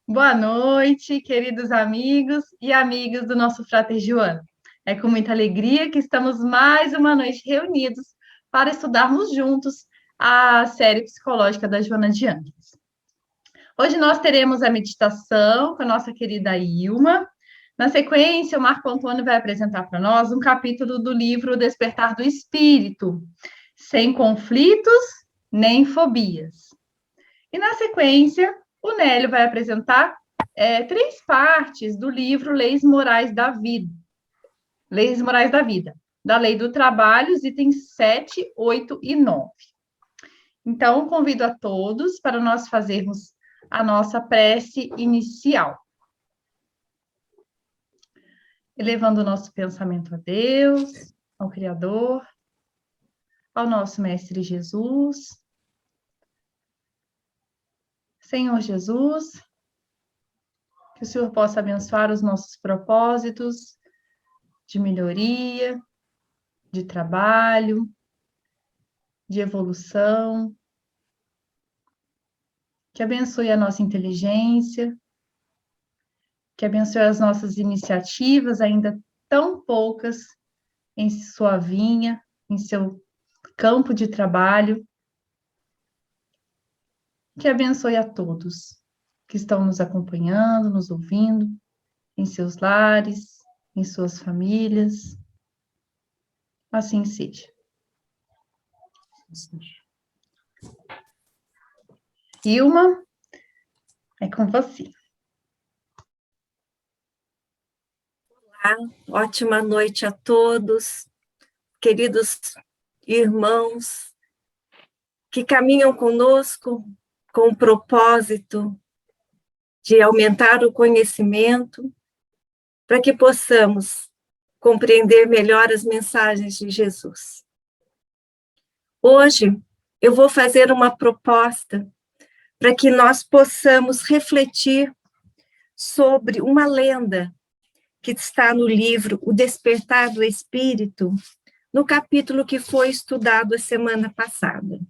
Boa noite, queridos amigos e amigas do nosso Frater Joana. É com muita alegria que estamos mais uma noite reunidos para estudarmos juntos a série psicológica da Joana de Ângeles. Hoje nós teremos a meditação com a nossa querida Ilma. Na sequência, o Marco Antônio vai apresentar para nós um capítulo do livro O Despertar do Espírito, sem conflitos nem fobias. E na sequência, o Nélio vai apresentar três partes do livro Leis Morais da Vida. Leis Morais da Vida, da Lei do Trabalho, os itens 7, 8 e 9. Então, convido a todos para nós fazermos a nossa prece inicial. Elevando o nosso pensamento a Deus, ao Criador, ao nosso Mestre Jesus. Senhor Jesus, que o Senhor possa abençoar os nossos propósitos de melhoria, de trabalho, de evolução, que abençoe a nossa inteligência, que abençoe as nossas iniciativas, ainda tão poucas, em sua vinha, em seu campo de trabalho, que abençoe a todos que estão nos acompanhando, nos ouvindo, em seus lares, em suas famílias. Assim seja. Ilma, é com você. Olá, ótima noite a todos, queridos irmãos que caminham conosco com o propósito de aumentar o conhecimento para que possamos compreender melhor as mensagens de Jesus. Hoje eu vou fazer uma proposta para que nós possamos refletir sobre uma lenda que está no livro O Despertar do Espírito, no capítulo que foi estudado a semana passada.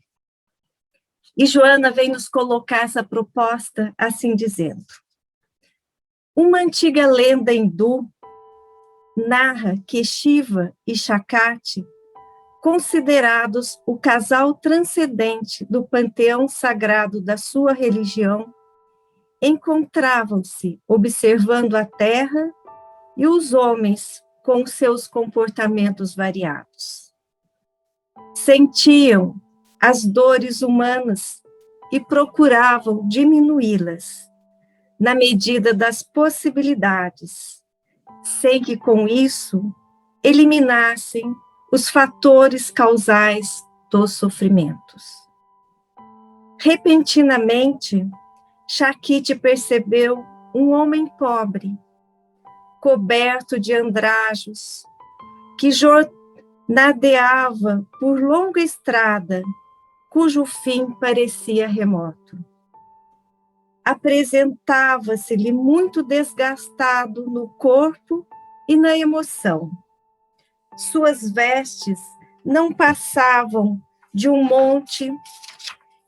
E Joana vem nos colocar essa proposta assim dizendo: uma antiga lenda hindu narra que Shiva e Shakti, considerados o casal transcendente do panteão sagrado da sua religião, encontravam-se observando a terra e os homens com seus comportamentos variados. Sentiam as dores humanas e procuravam diminuí-las, na medida das possibilidades, sem que com isso eliminassem os fatores causais dos sofrimentos. Repentinamente, Shakti percebeu um homem pobre, coberto de andrajos, que jornadeava por longa estrada, cujo fim parecia remoto. Apresentava-se-lhe muito desgastado no corpo e na emoção. Suas vestes não passavam de um monte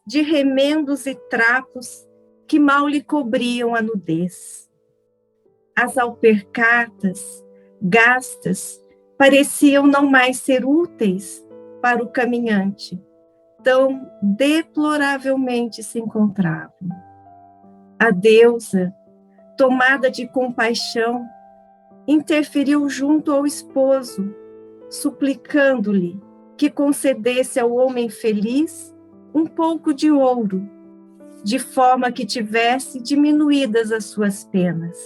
de remendos e trapos que mal lhe cobriam a nudez. As alpercatas, gastas, pareciam não mais ser úteis para o caminhante, tão deploravelmente se encontravam. A deusa, tomada de compaixão, interferiu junto ao esposo, suplicando-lhe que concedesse ao homem feliz um pouco de ouro, de forma que tivesse diminuídas as suas penas.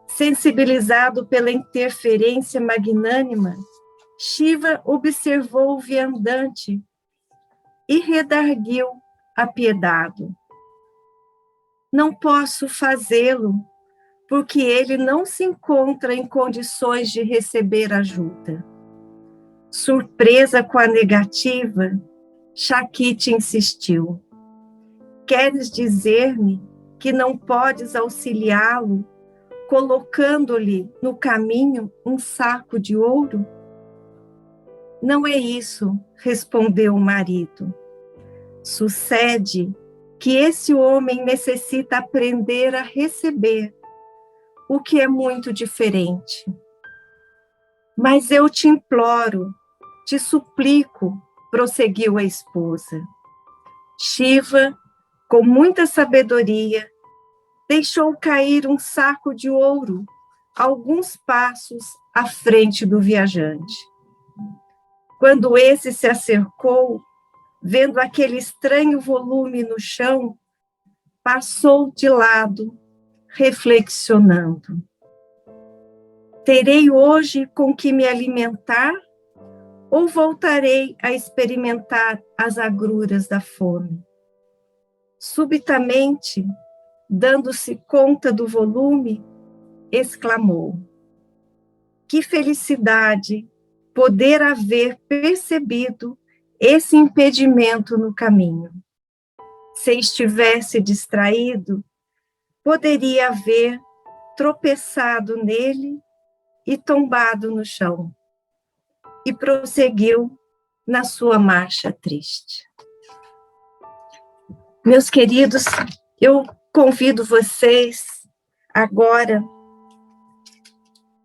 Sensibilizado pela interferência magnânima, Shiva observou o viandante e redarguiu apiedado. Não posso fazê-lo, porque ele não se encontra em condições de receber ajuda. Surpresa com a negativa, Shakti insistiu. Queres dizer-me que não podes auxiliá-lo, colocando-lhe no caminho um saco de ouro? Não é isso, respondeu o marido. Sucede que esse homem necessita aprender a receber, o que é muito diferente. Mas eu te imploro, te suplico, prosseguiu a esposa. Shiva, com muita sabedoria, deixou cair um saco de ouro alguns passos à frente do viajante. Quando esse se acercou, vendo aquele estranho volume no chão, passou de lado, reflexionando. Terei hoje com que me alimentar ou voltarei a experimentar as agruras da fome? Subitamente, dando-se conta do volume, exclamou: que felicidade poder haver percebido esse impedimento no caminho. Se estivesse distraído, poderia haver tropeçado nele e tombado no chão. E prosseguiu na sua marcha triste. Meus queridos, eu convido vocês agora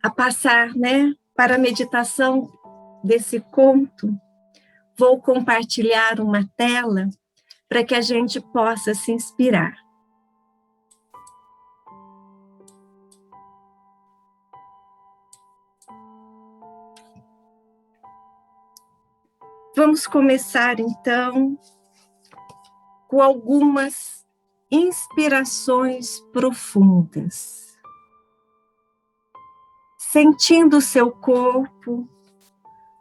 a passar, para a meditação desse conto. Vou compartilhar uma tela para que a gente possa se inspirar. Vamos começar, então, com algumas inspirações profundas. Sentindo o seu corpo,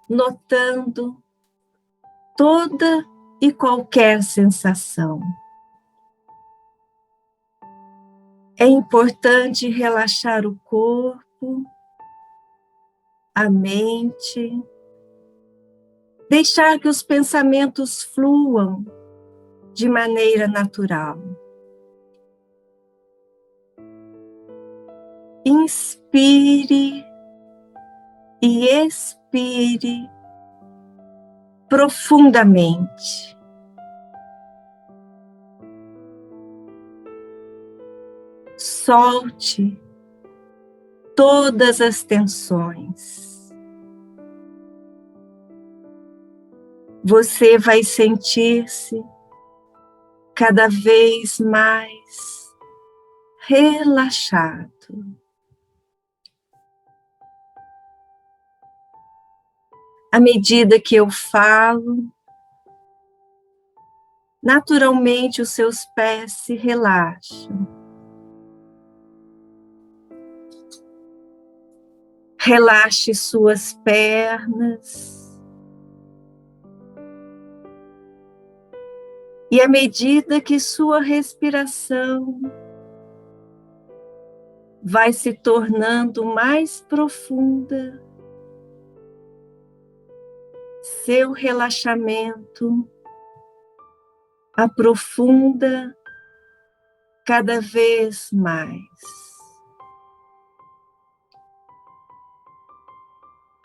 notando toda e qualquer sensação. É importante relaxar o corpo, a mente, deixar que os pensamentos fluam de maneira natural. Inspire e expire profundamente. Solte todas as tensões. Você vai sentir-se cada vez mais relaxado. À medida que eu falo, naturalmente os seus pés se relaxam. Relaxe suas pernas. E à medida que sua respiração vai se tornando mais profunda, seu relaxamento aprofunda cada vez mais.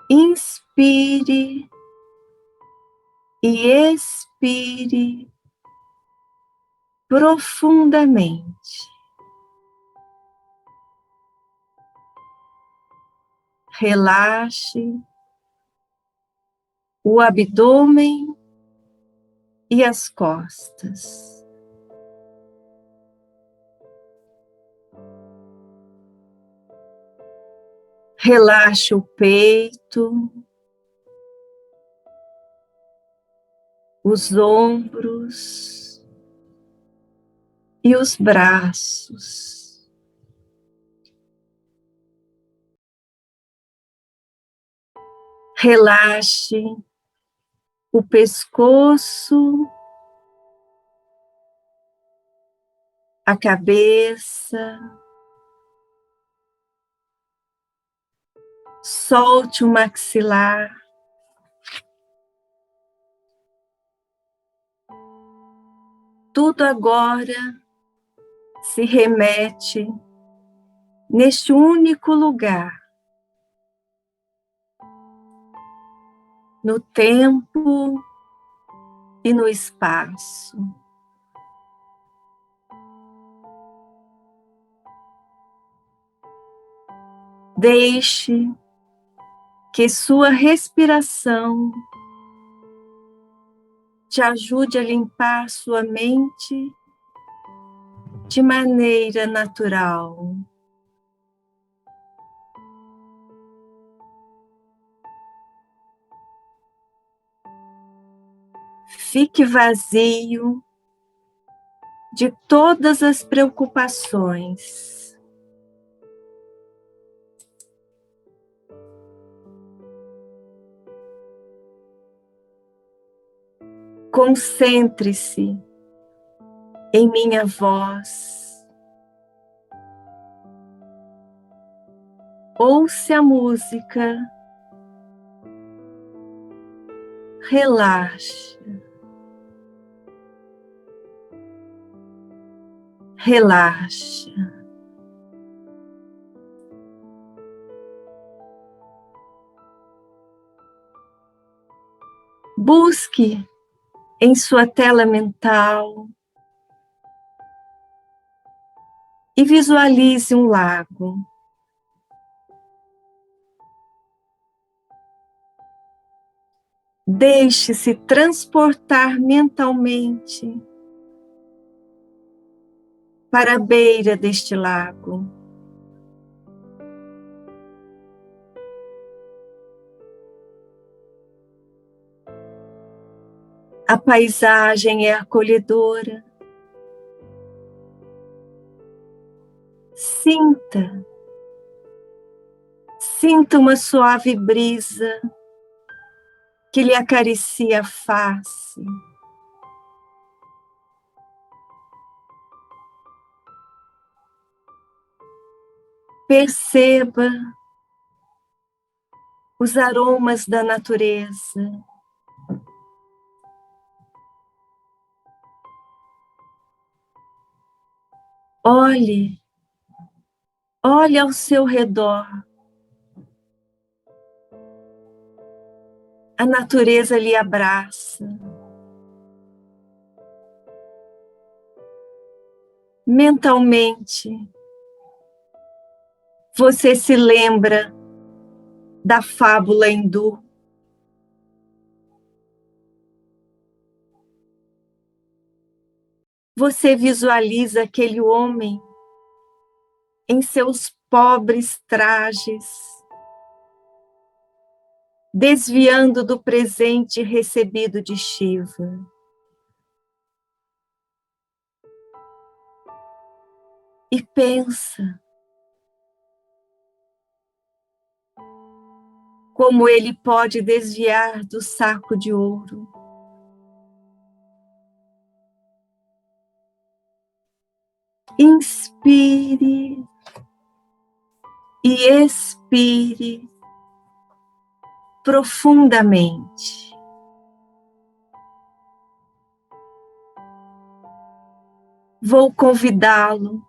Inspire e expire profundamente. Relaxe o abdômen e as costas. Relaxe o peito, os ombros e os braços. Relaxe o pescoço, a cabeça. Solte o maxilar. Tudo agora se remete neste único lugar, no tempo e no espaço. Deixe que sua respiração te ajude a limpar sua mente de maneira natural. Fique vazio de todas as preocupações. Concentre-se em minha voz. Ouça a música. Relaxe. Relaxe. Busque em sua tela mental e visualize um lago. Deixe-se transportar mentalmente para a beira deste lago. A paisagem é acolhedora. Sinta uma suave brisa que lhe acaricia a face. Perceba os aromas da natureza. Olhe ao seu redor. A natureza lhe abraça. Mentalmente, você se lembra da fábula hindu. Você visualiza aquele homem em seus pobres trajes, desviando do presente recebido de Shiva. E pensa como ele pode desviar do saco de ouro. Inspire e expire profundamente. Vou convidá-lo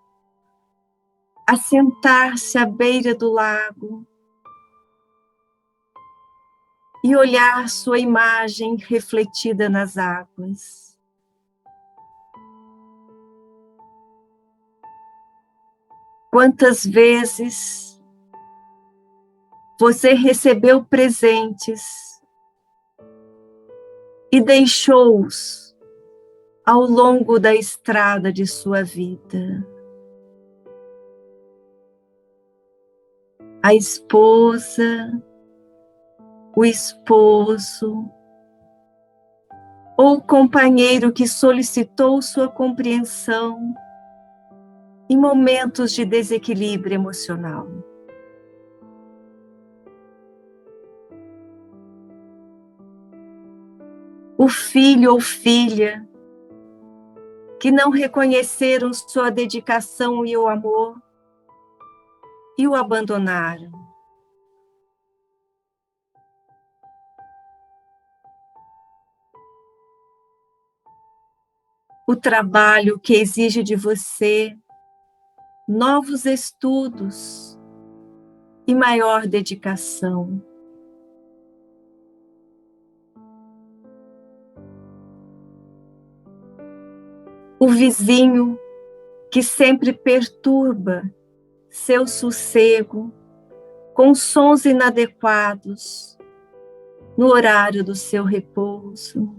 a sentar-se à beira do lago e olhar sua imagem refletida nas águas. Quantas vezes você recebeu presentes e deixou-os ao longo da estrada de sua vida? A esposa, o esposo, ou o companheiro que solicitou sua compreensão em momentos de desequilíbrio emocional. O filho ou filha que não reconheceram sua dedicação e o amor e o abandonaram. O trabalho que exige de você novos estudos e maior dedicação. O vizinho que sempre perturba seu sossego com sons inadequados, no horário do seu repouso.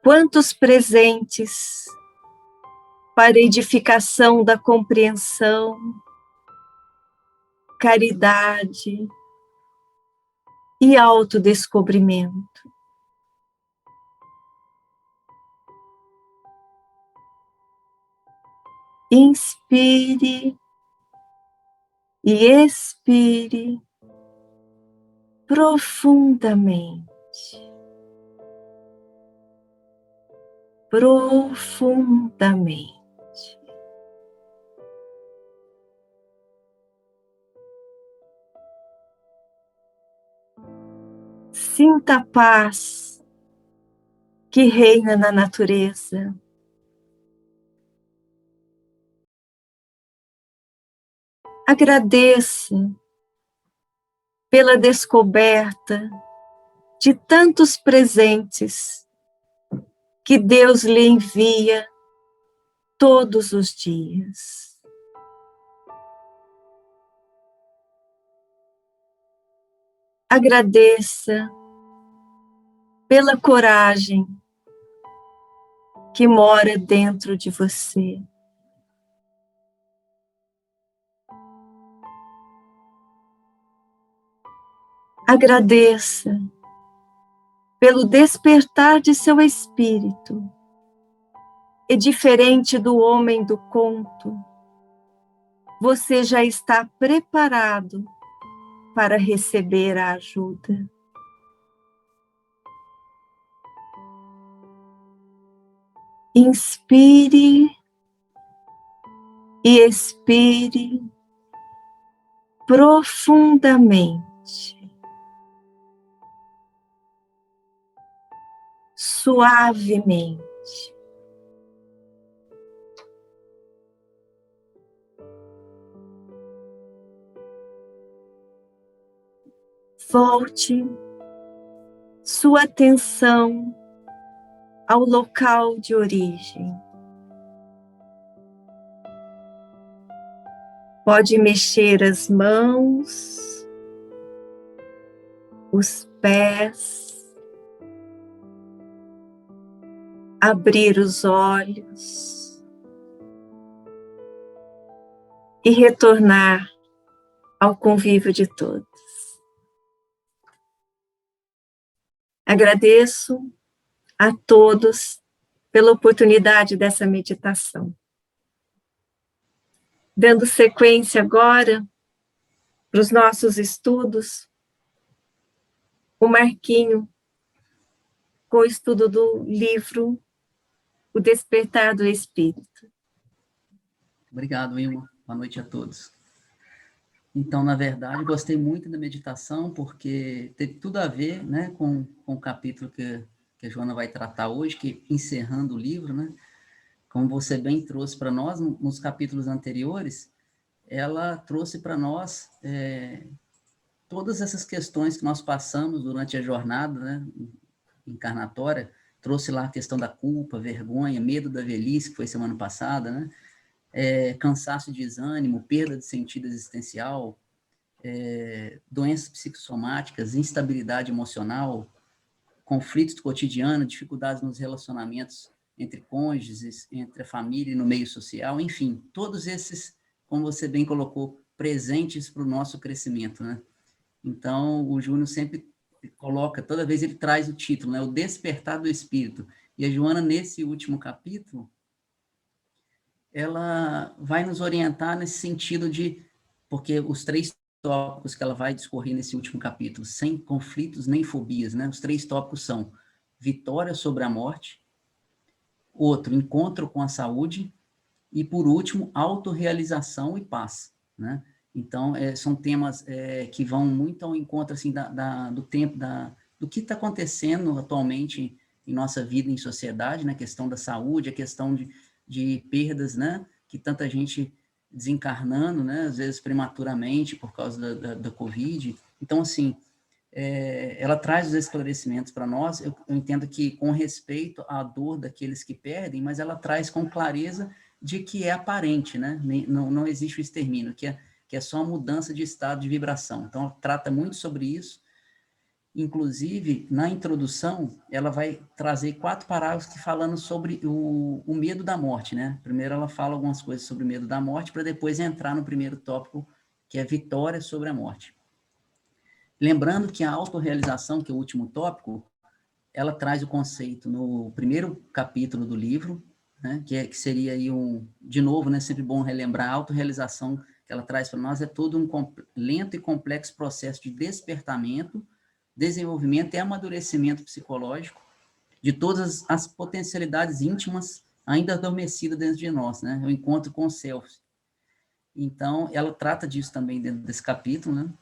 Quantos presentes para edificação da compreensão, caridade e autodescobrimento. Inspire e expire profundamente. Profundamente. Sinta a paz que reina na natureza. Agradeça pela descoberta de tantos presentes que Deus lhe envia todos os dias. Agradeça pela coragem que mora dentro de você. Agradeça pelo despertar de seu espírito, e diferente do homem do conto, você já está preparado para receber a ajuda. Inspire e expire profundamente, suavemente. Volte sua atenção ao local de origem. Pode mexer as mãos, os pés, abrir os olhos e retornar ao convívio de todos. Agradeço a todos pela oportunidade dessa meditação. Dando sequência agora para os nossos estudos, o Marquinho, com o estudo do livro O Despertar do Espírito. Obrigado, Ilma. Boa noite a todos. Então, na verdade, gostei muito da meditação, porque teve tudo a ver, né, com o capítulo que a Joana vai tratar hoje, que encerrando o livro, né, como você bem trouxe para nós, nos capítulos anteriores, ela trouxe para nós todas essas questões que nós passamos durante a jornada, né, encarnatória, trouxe lá a questão da culpa, vergonha, medo da velhice, que foi semana passada, né, cansaço e desânimo, perda de sentido existencial, doenças psicossomáticas, instabilidade emocional, conflitos do cotidiano, dificuldades nos relacionamentos entre cônjuges, entre a família e no meio social, enfim, todos esses, como você bem colocou, presentes para o nosso crescimento, né? Então, o Júnior sempre coloca, toda vez ele traz o título, né? O Despertar do Espírito. E a Joana, nesse último capítulo, ela vai nos orientar nesse sentido de, porque os 3 tópicos que ela vai discorrer nesse último capítulo, sem conflitos nem fobias, né? Os 3 tópicos são vitória sobre a morte, outro, encontro com a saúde, e por último, autorrealização e paz, né? Então, são temas que vão muito ao encontro, assim, do tempo, do que está acontecendo atualmente em nossa vida, em sociedade, né? A questão da saúde, a questão de perdas, né? Que tanta gente desencarnando, né? Às vezes prematuramente por causa da Covid. Então, assim, ela traz os esclarecimentos para nós. Eu entendo que com respeito à dor daqueles que perdem, mas ela traz com clareza de que é aparente, né? Não existe o extermínio, que é só uma mudança de estado de vibração. Então, ela trata muito sobre isso. Inclusive, na introdução, ela vai trazer 4 parágrafos que falando sobre o medo da morte, né? Primeiro ela fala algumas coisas sobre o medo da morte, para depois entrar no primeiro tópico, que é vitória sobre a morte. Lembrando que a autorrealização, que é o último tópico, ela traz o conceito no primeiro capítulo do livro, né? Que seria aí de novo, né? Sempre bom relembrar, a autorrealização que ela traz para nós é todo um lento e complexo processo de despertamento, desenvolvimento e amadurecimento psicológico de todas as potencialidades íntimas ainda adormecidas dentro de nós, né? O encontro com o self. Então, ela trata disso também dentro desse capítulo, né?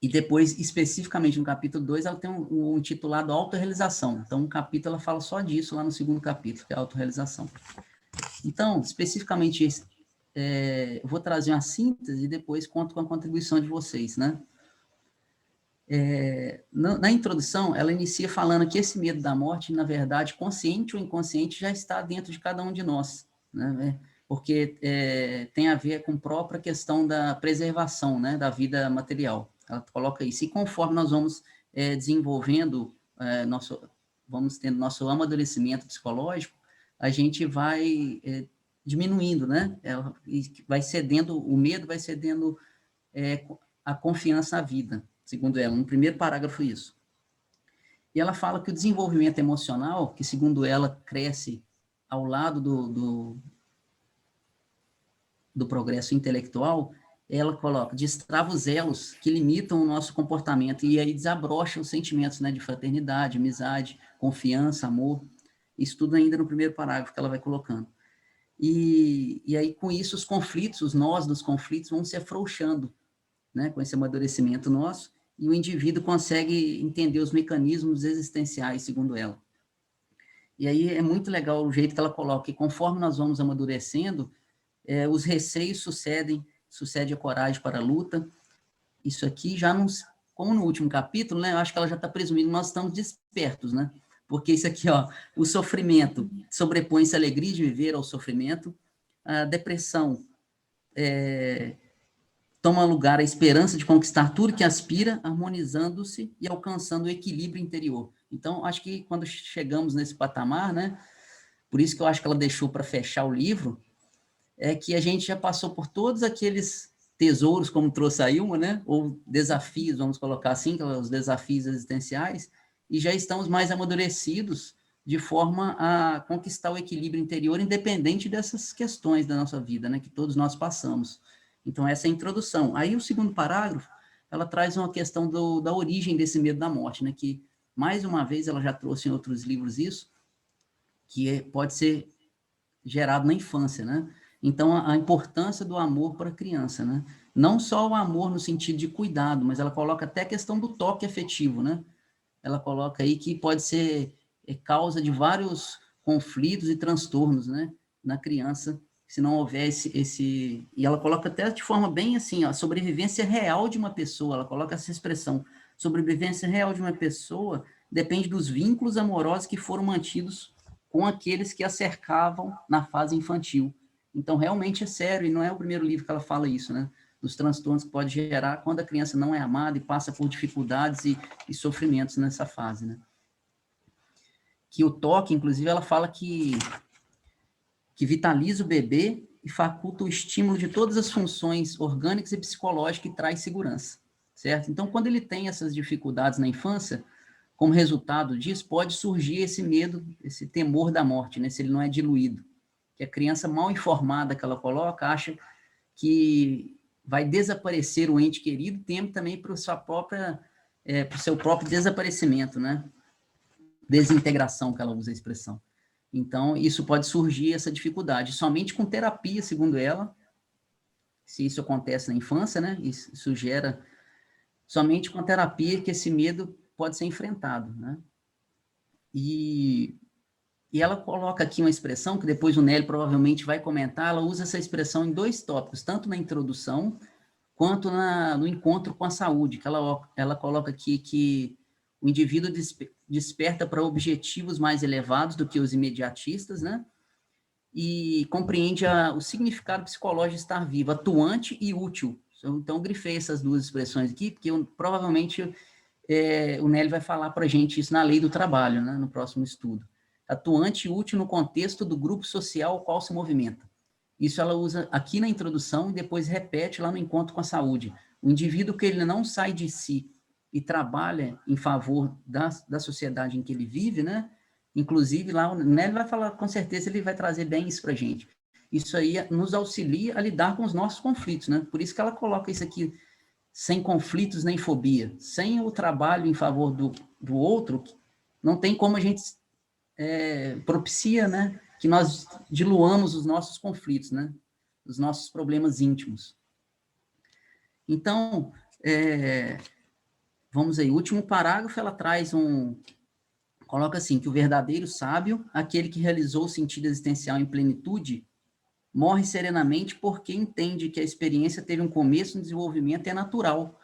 E depois, especificamente no capítulo 2, ela tem um intitulado Autorrealização. Então, um capítulo ela fala só disso lá no segundo capítulo, que é a autorrealização. Então, especificamente, eu vou trazer uma síntese e depois conto com a contribuição de vocês, né? Na introdução, ela inicia falando que esse medo da morte, na verdade, consciente ou inconsciente, já está dentro de cada um de nós, né? Porque tem a ver com a própria questão da preservação, né, da vida material. Ela coloca isso. E conforme nós vamos desenvolvendo, vamos tendo nosso amadurecimento psicológico, a gente vai diminuindo, né? Vai cedendo, o medo vai cedendo a confiança à vida. Segundo ela, no primeiro parágrafo isso. E ela fala que o desenvolvimento emocional, que segundo ela cresce ao lado do progresso intelectual, ela coloca, destrava os elos que limitam o nosso comportamento e aí desabrocha os sentimentos, né, de fraternidade, amizade, confiança, amor. Isso tudo ainda no primeiro parágrafo que ela vai colocando. E aí, com isso, os conflitos, os nós dos conflitos vão se afrouxando, né, com esse amadurecimento nosso, e o indivíduo consegue entender os mecanismos existenciais, segundo ela. E aí é muito legal o jeito que ela coloca, que conforme nós vamos amadurecendo, os receios sucede a coragem para a luta. Isso aqui já não, como no último capítulo, né, eu acho que ela já está presumindo que nós estamos despertos, né? Porque isso aqui, ó, o sofrimento sobrepõe-se a alegria de viver ao sofrimento, a depressão toma lugar a esperança de conquistar tudo que aspira, harmonizando-se e alcançando o equilíbrio interior. Então, acho que quando chegamos nesse patamar, né, por isso que eu acho que ela deixou para fechar o livro, é que a gente já passou por todos aqueles tesouros, como trouxe a Ilma, né, ou desafios, vamos colocar assim, os desafios existenciais, e já estamos mais amadurecidos de forma a conquistar o equilíbrio interior, independente dessas questões da nossa vida, né, que todos nós passamos. Então, essa é a introdução. Aí, o segundo parágrafo, ela traz uma questão da origem desse medo da morte, né? Que, mais uma vez, ela já trouxe em outros livros isso, que pode ser gerado na infância, né? Então, a importância do amor para a criança, né? Não só o amor no sentido de cuidado, mas ela coloca até a questão do toque afetivo, né? Ela coloca aí que pode ser causa de vários conflitos e transtornos, né? Na criança, se não houver esse... E ela coloca até de forma bem assim, ó, sobrevivência real de uma pessoa, ela coloca essa expressão, sobrevivência real de uma pessoa depende dos vínculos amorosos que foram mantidos com aqueles que a cercavam na fase infantil. Então, realmente é sério, e não é o primeiro livro que ela fala isso, né? Dos transtornos que pode gerar quando a criança não é amada e passa por dificuldades e sofrimentos nessa fase, né? Que o toque, inclusive, ela fala que vitaliza o bebê e faculta o estímulo de todas as funções orgânicas e psicológicas e traz segurança, certo? Então, quando ele tem essas dificuldades na infância, como resultado disso, pode surgir esse medo, esse temor da morte, né, se ele não é diluído. Que a criança mal informada que ela coloca, acha que vai desaparecer o ente querido, teme também para o seu próprio desaparecimento, né? Desintegração, que ela usa a expressão. Então, isso pode surgir, essa dificuldade. Somente com terapia, segundo ela, se isso acontece na infância, né? Isso gera... Somente com terapia que esse medo pode ser enfrentado, né? E ela coloca aqui uma expressão, que depois o Nélio provavelmente vai comentar, ela usa essa expressão em 2 tópicos, tanto na introdução, quanto no encontro com a saúde, que ela coloca aqui que o indivíduo desperta para objetivos mais elevados do que os imediatistas, né? E compreende o significado psicológico de estar vivo, atuante e útil. Então, eu grifei essas duas expressões aqui, porque provavelmente o Nelly vai falar para a gente isso na lei do trabalho, né, no próximo estudo. Atuante e útil no contexto do grupo social ao qual se movimenta. Isso ela usa aqui na introdução e depois repete lá no encontro com a saúde. O indivíduo que ele não sai de si e trabalha em favor da sociedade em que ele vive, né? Inclusive, lá o Nelly vai falar, com certeza, ele vai trazer bem isso para a gente. Isso aí nos auxilia a lidar com os nossos conflitos, né? Por isso que ela coloca isso aqui, sem conflitos nem fobia. Sem o trabalho em favor do outro, não tem como a gente propicia, né? Que nós diluamos os nossos conflitos, né? Os nossos problemas íntimos. Então, vamos aí, o último parágrafo, ela traz coloca assim, que o verdadeiro sábio, aquele que realizou o sentido existencial em plenitude, morre serenamente porque entende que a experiência teve um começo, um desenvolvimento e é natural,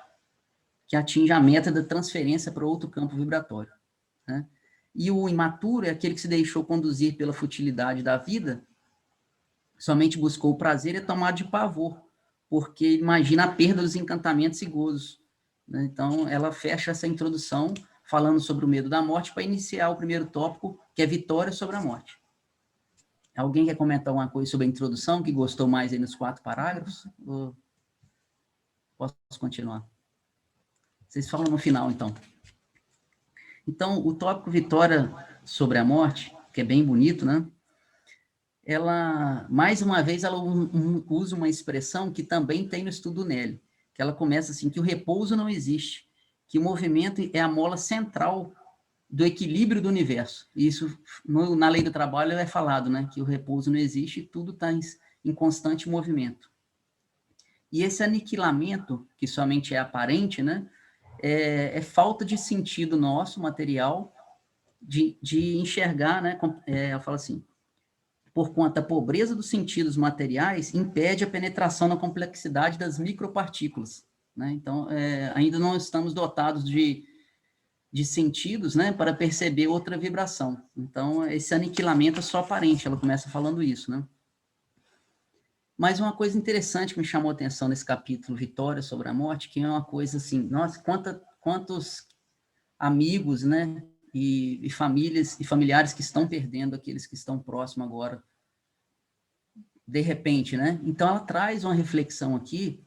que atinge a meta da transferência para outro campo vibratório, né? E o imaturo é aquele que se deixou conduzir pela futilidade da vida, somente buscou o prazer e é tomado de pavor, porque imagina a perda dos encantamentos e gozos, né? Então, ela fecha essa introdução falando sobre o medo da morte para iniciar o primeiro tópico, que é vitória sobre a morte. Alguém quer comentar alguma coisa sobre a introdução, que gostou mais aí nos 4 parágrafos? Ou posso continuar? Vocês falam no final, então. Então, o tópico vitória sobre a morte, que é bem bonito, né? Ela, mais uma vez, ela usa uma expressão que também tem no estudo Nelly, que ela começa assim, que o repouso não existe, que o movimento é a mola central do equilíbrio do universo. E isso, na lei do trabalho, é falado, né? Que o repouso não existe e tudo está em constante movimento. E esse aniquilamento, que somente é aparente, né? É falta de sentido nosso, material, de enxergar, né? Eu falo assim, por conta da pobreza dos sentidos materiais, impede a penetração na complexidade das micropartículas, né? Então, ainda não estamos dotados de sentidos, né, para perceber outra vibração. Então, esse aniquilamento é só aparente, ela começa falando isso, né? Mas uma coisa interessante que me chamou a atenção nesse capítulo Vitória sobre a Morte, que é uma coisa assim, nossa, quantos amigos, né, e famílias e familiares que estão perdendo aqueles que estão próximos agora, de repente, né? Então, ela traz uma reflexão aqui,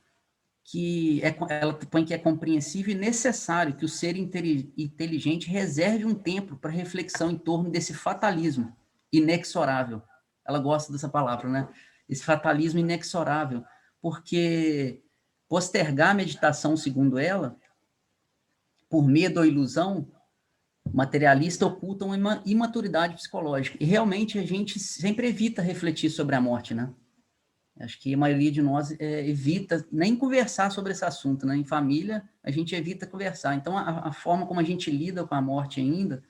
que ela põe que é compreensível e necessário que o ser inteligente reserve um tempo para reflexão em torno desse fatalismo inexorável. Ela gosta dessa palavra, né? Esse fatalismo inexorável, porque postergar a meditação, segundo ela, por medo ou ilusão materialista, oculta uma imaturidade psicológica. E realmente a gente sempre evita refletir sobre a morte, né? Acho que a maioria de nós evita nem conversar sobre esse assunto, né? Em família, a gente evita conversar. Então, a forma como a gente lida com a morte ainda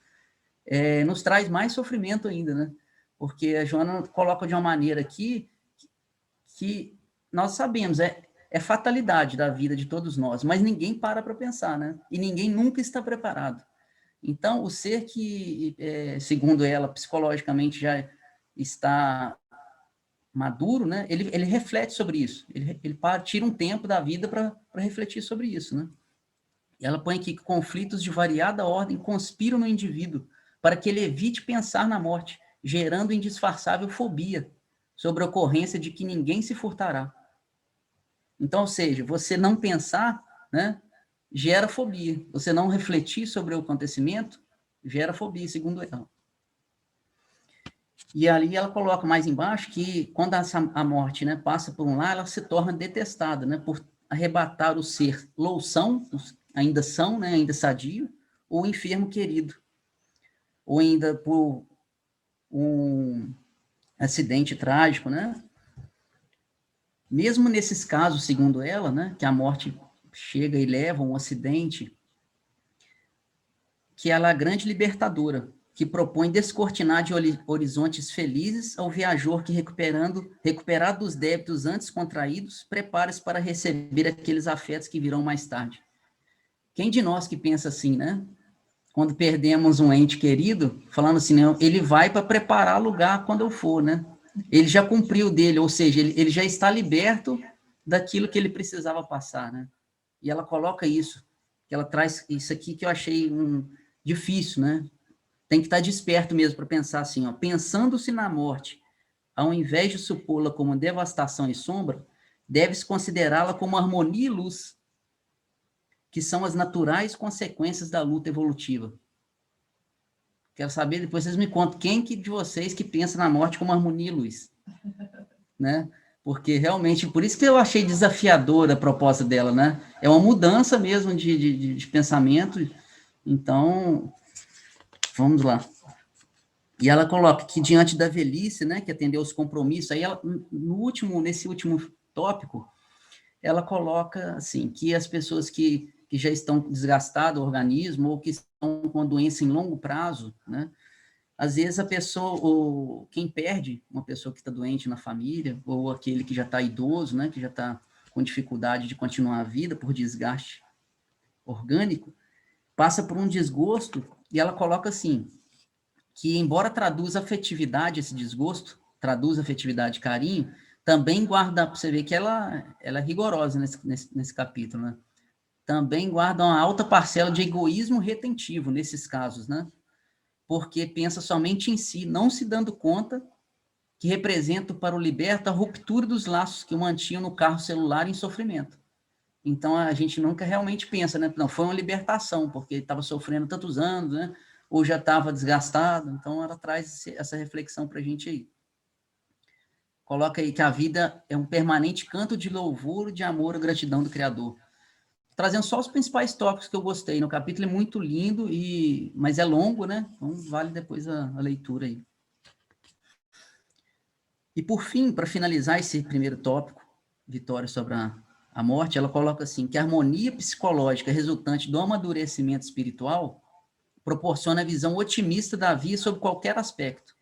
nos traz mais sofrimento ainda, né? Porque a Joana coloca de uma maneira aqui que nós sabemos, é fatalidade da vida de todos nós, mas ninguém para pensar, né? E ninguém nunca está preparado. Então, o ser que, segundo ela, psicologicamente já está maduro, né? Ele reflete sobre isso. Ele tira um tempo da vida para refletir sobre isso, né? E ela põe aqui que conflitos de variada ordem conspiram no indivíduo para que ele evite pensar na morte, gerando indisfarçável fobia sobre a ocorrência de que ninguém se furtará. Então, ou seja, você não pensar, né, gera fobia. Você não refletir sobre o acontecimento gera fobia, segundo ela. E ali ela coloca mais embaixo que quando a morte, né, passa por um lado, ela se torna detestada, né, por arrebatar o ser loução, ainda são, né, ainda sadio, ou enfermo querido, ou ainda por um acidente trágico, né? Mesmo nesses casos, segundo ela, né, que a morte chega e leva um acidente, que ela é a grande libertadora, que propõe descortinar de horizontes felizes ao viajor que, recuperado dos débitos antes contraídos, prepara-se para receber aqueles afetos que virão mais tarde. Quem de nós que pensa assim, né? Quando perdemos um ente querido, falando assim, não, ele vai para preparar lugar quando eu for, né? Ele já cumpriu o dele, ou seja, ele já está liberto daquilo que ele precisava passar, né? E ela coloca isso, que ela traz isso aqui que eu achei difícil, né? Tem que estar desperto mesmo para pensar assim, ó, pensando-se na morte, ao invés de supô-la como devastação e sombra, deve-se considerá-la como harmonia e luz, que são as naturais consequências da luta evolutiva. Quero saber, depois vocês me contam, quem de vocês que pensa na morte como harmonia e luz? Né? Porque realmente, por isso que eu achei desafiadora a proposta dela, né? É uma mudança mesmo de pensamento. Então, vamos lá. E ela coloca que diante da velhice, né, que atendeu os compromissos, aí ela, nesse último tópico, ela coloca assim, que as pessoas que já estão desgastadas, o organismo, ou que estão com doença em longo prazo, né? Às vezes a pessoa, ou quem perde uma pessoa que está doente na família, ou aquele que já está idoso, né? Que já está com dificuldade de continuar a vida por desgaste orgânico, passa por um desgosto, e ela coloca assim, que embora traduza afetividade, esse desgosto, traduza afetividade e carinho, também guarda, para você ver que ela é rigorosa nesse capítulo, né? Também guarda uma alta parcela de egoísmo retentivo nesses casos, né? Porque pensa somente em si, não se dando conta que representa para o liberto a ruptura dos laços que o mantinham no carro celular em sofrimento. Então, a gente nunca realmente pensa, né? Não, foi uma libertação, porque ele estava sofrendo tantos anos, né? Ou já estava desgastado. Então, ela traz essa reflexão para a gente aí. Coloca aí que a vida é um permanente canto de louvor, de amor e gratidão do Criador. Trazendo só os principais tópicos que eu gostei. No capítulo é muito lindo, mas é longo, né? Então, vale depois a leitura aí. E, por fim, para finalizar esse primeiro tópico, Vitória sobre a morte, ela coloca assim, que a harmonia psicológica resultante do amadurecimento espiritual proporciona a visão otimista da vida sobre qualquer aspecto.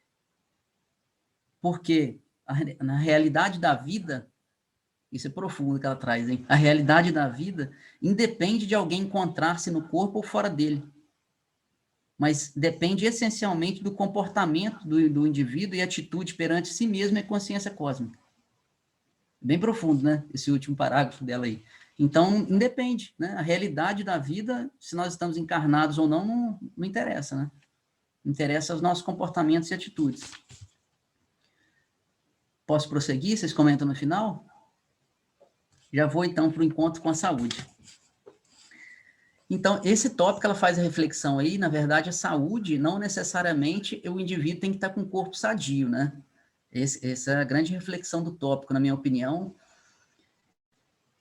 Porque, na realidade da vida, isso é profundo que ela traz, hein? A realidade da vida independe de alguém encontrar-se no corpo ou fora dele. Mas depende essencialmente do comportamento do indivíduo e atitude perante si mesmo e consciência cósmica. Bem profundo, né? Esse último parágrafo dela aí. Então, independe, né? A realidade da vida, se nós estamos encarnados ou não, não interessa, né? Interessa os nossos comportamentos e atitudes. Posso prosseguir? Vocês comentam no final? Já vou, então, para o encontro com a saúde. Então, esse tópico, ela faz a reflexão aí, na verdade, a saúde, não necessariamente o indivíduo tem que estar com o corpo sadio, né? Essa é a grande reflexão do tópico, na minha opinião,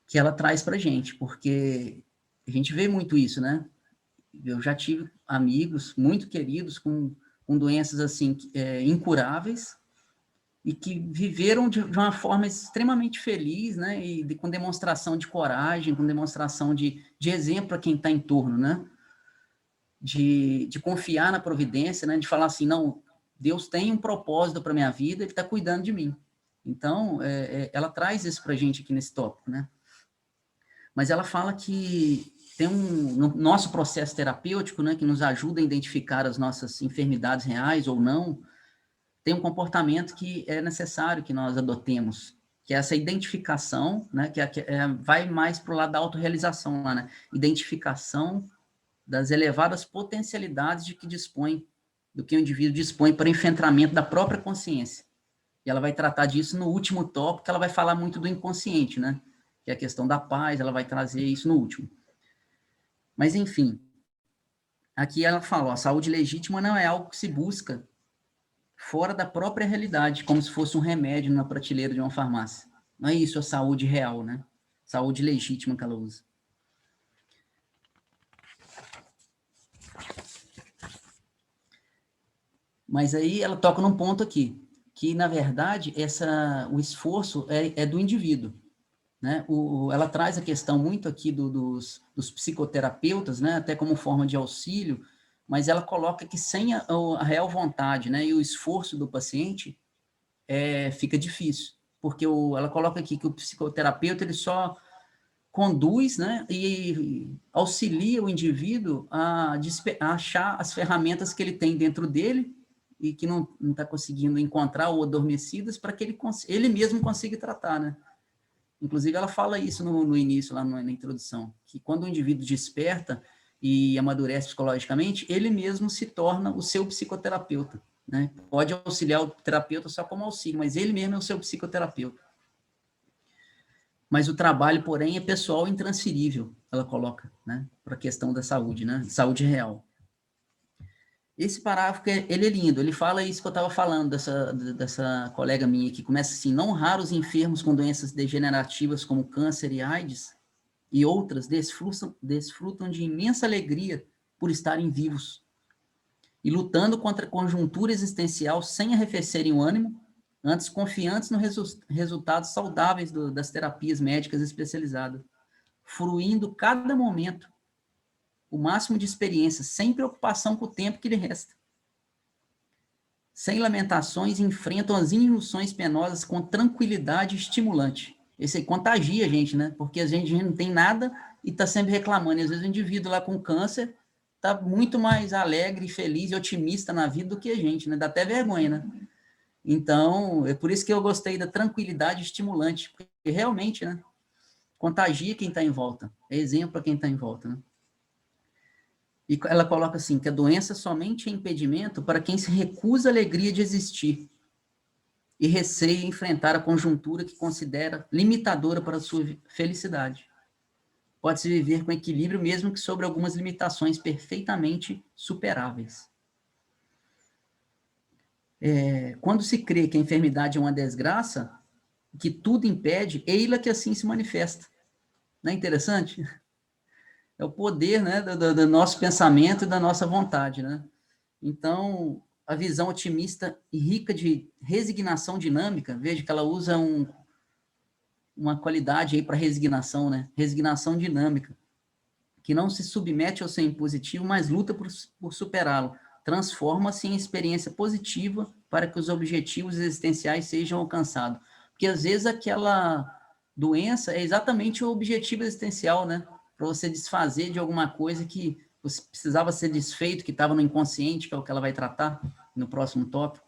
que ela traz para a gente, porque a gente vê muito isso, né? Eu já tive amigos muito queridos com doenças, assim, incuráveis, e que viveram de uma forma extremamente feliz, né, e com demonstração de coragem, com demonstração de exemplo para quem está em torno, né, de confiar na providência, né, de falar assim, não, Deus tem um propósito para a minha vida, Ele está cuidando de mim. Então, ela traz isso para a gente aqui nesse tópico, né. Mas ela fala que tem no nosso processo terapêutico, né, que nos ajuda a identificar as nossas enfermidades reais ou não, tem um comportamento que é necessário que nós adotemos, que é essa identificação, né, que vai mais para o lado da autorrealização, lá, né? Identificação das elevadas potencialidades de que do que o indivíduo dispõe para o enfrentamento da própria consciência. E ela vai tratar disso no último tópico, que ela vai falar muito do inconsciente, né? Que é a questão da paz, ela vai trazer isso no último. Mas, enfim, aqui ela fala, a saúde legítima não é algo que se busca fora da própria realidade, como se fosse um remédio na prateleira de uma farmácia. Não é isso a saúde real, né? Saúde legítima que ela usa. Mas aí ela toca num ponto aqui, que, na verdade, o esforço é do indivíduo. Né? Ela traz a questão muito aqui dos psicoterapeutas, né? Até como forma de auxílio, mas ela coloca que sem a real vontade, né, e o esforço do paciente, fica difícil, porque ela coloca aqui que o psicoterapeuta ele só conduz, né, e auxilia o indivíduo a achar as ferramentas que ele tem dentro dele e que não está conseguindo encontrar ou adormecidas para que ele mesmo consiga tratar, né? Inclusive, ela fala isso no início, lá na introdução, que quando o indivíduo desperta e amadurece psicologicamente, ele mesmo se torna o seu psicoterapeuta, né? Pode auxiliar o terapeuta só como auxílio, mas ele mesmo é o seu psicoterapeuta. Mas o trabalho, porém, é pessoal e intransferível, ela coloca, né? Para a questão da saúde, né? Saúde real. Esse parágrafo, ele é lindo, ele fala isso que eu estava falando, dessa colega minha, que começa assim: não raros enfermos com doenças degenerativas como câncer e AIDS e outras desfrutam de imensa alegria por estarem vivos e lutando contra a conjuntura existencial sem arrefecerem o ânimo, antes confiantes nos resultados saudáveis das terapias médicas especializadas, fruindo cada momento o máximo de experiência, sem preocupação com o tempo que lhe resta. Sem lamentações, enfrentam as injunções penosas com tranquilidade estimulante. Esse aí contagia a gente, né? Porque a gente não tem nada e está sempre reclamando. E às vezes o indivíduo lá com câncer está muito mais alegre, feliz e otimista na vida do que a gente, né? Dá até vergonha, né? Então, é por isso que eu gostei da tranquilidade estimulante, porque realmente, né? Contagia quem está em volta. É exemplo para quem está em volta, né? E ela coloca assim, que a doença somente é impedimento para quem se recusa a alegria de existir e receia enfrentar a conjuntura que considera limitadora para a sua felicidade. Pode-se viver com equilíbrio mesmo que sobre algumas limitações perfeitamente superáveis. Quando se crê que a enfermidade é uma desgraça, que tudo impede, eila que assim se manifesta. Não é interessante? É o poder, né, do nosso pensamento e da nossa vontade, né? Então, a visão otimista e rica de resignação dinâmica, veja que ela usa uma qualidade aí para resignação, né? Resignação dinâmica, que não se submete ao seu impositivo, mas luta por superá-lo. Transforma-se em experiência positiva para que os objetivos existenciais sejam alcançados. Porque, às vezes, aquela doença é exatamente o objetivo existencial, né? Para você desfazer de alguma coisa que você precisava ser desfeito, que estava no inconsciente, que é o que ela vai tratar no próximo tópico.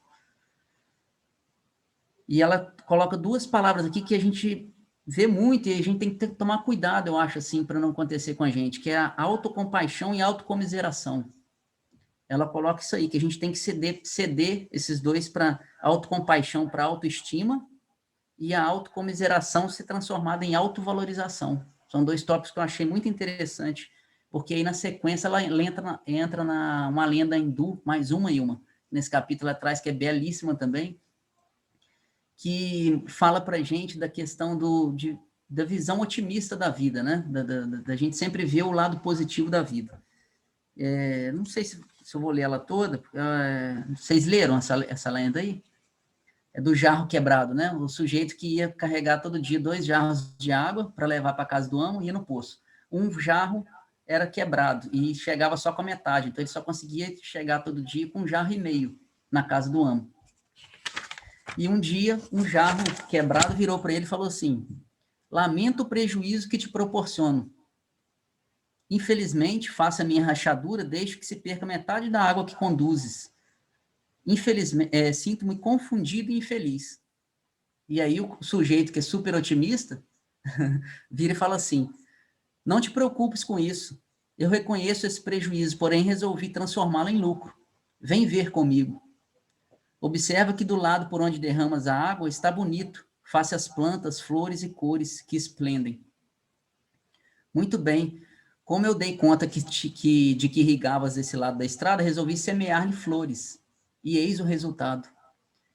E ela coloca duas palavras aqui que a gente vê muito e a gente tem que tomar cuidado, eu acho, assim, para não acontecer com a gente, que é a autocompaixão e autocomiseração. Ela coloca isso aí, que a gente tem que ceder esses dois para autocompaixão, para autoestima, e a autocomiseração se transformada em autovalorização. São dois tópicos que eu achei muito interessante, porque aí na sequência ela entra uma lenda hindu, mais uma e uma, nesse capítulo atrás, que é belíssima também, que fala para a gente da questão da visão otimista da vida, né? Da gente sempre ver o lado positivo da vida. Não sei se eu vou ler ela toda, vocês leram essa lenda aí? É do jarro quebrado, né? O sujeito que ia carregar todo dia 2 jarros de água para levar para a casa do amo e ia no poço. Um jarro era quebrado e chegava só com a metade, então ele só conseguia chegar todo dia com 1,5 jarro na casa do amo. E um dia, um jarro quebrado virou para ele e falou assim: lamento o prejuízo que te proporciono. Infelizmente, faça a minha rachadura, deixe que se perca metade da água que conduzes. Infelizmente, sinto-me confundido e infeliz. E aí o sujeito que é super otimista vira e fala assim: não te preocupes com isso. Eu reconheço esse prejuízo, porém resolvi transformá-lo em lucro. Vem ver comigo. Observa que do lado por onde derramas a água está bonito, face as plantas, flores e cores que esplendem. Muito bem. Como eu dei conta de que irrigavas esse lado da estrada, resolvi semear-lhe flores. E eis o resultado.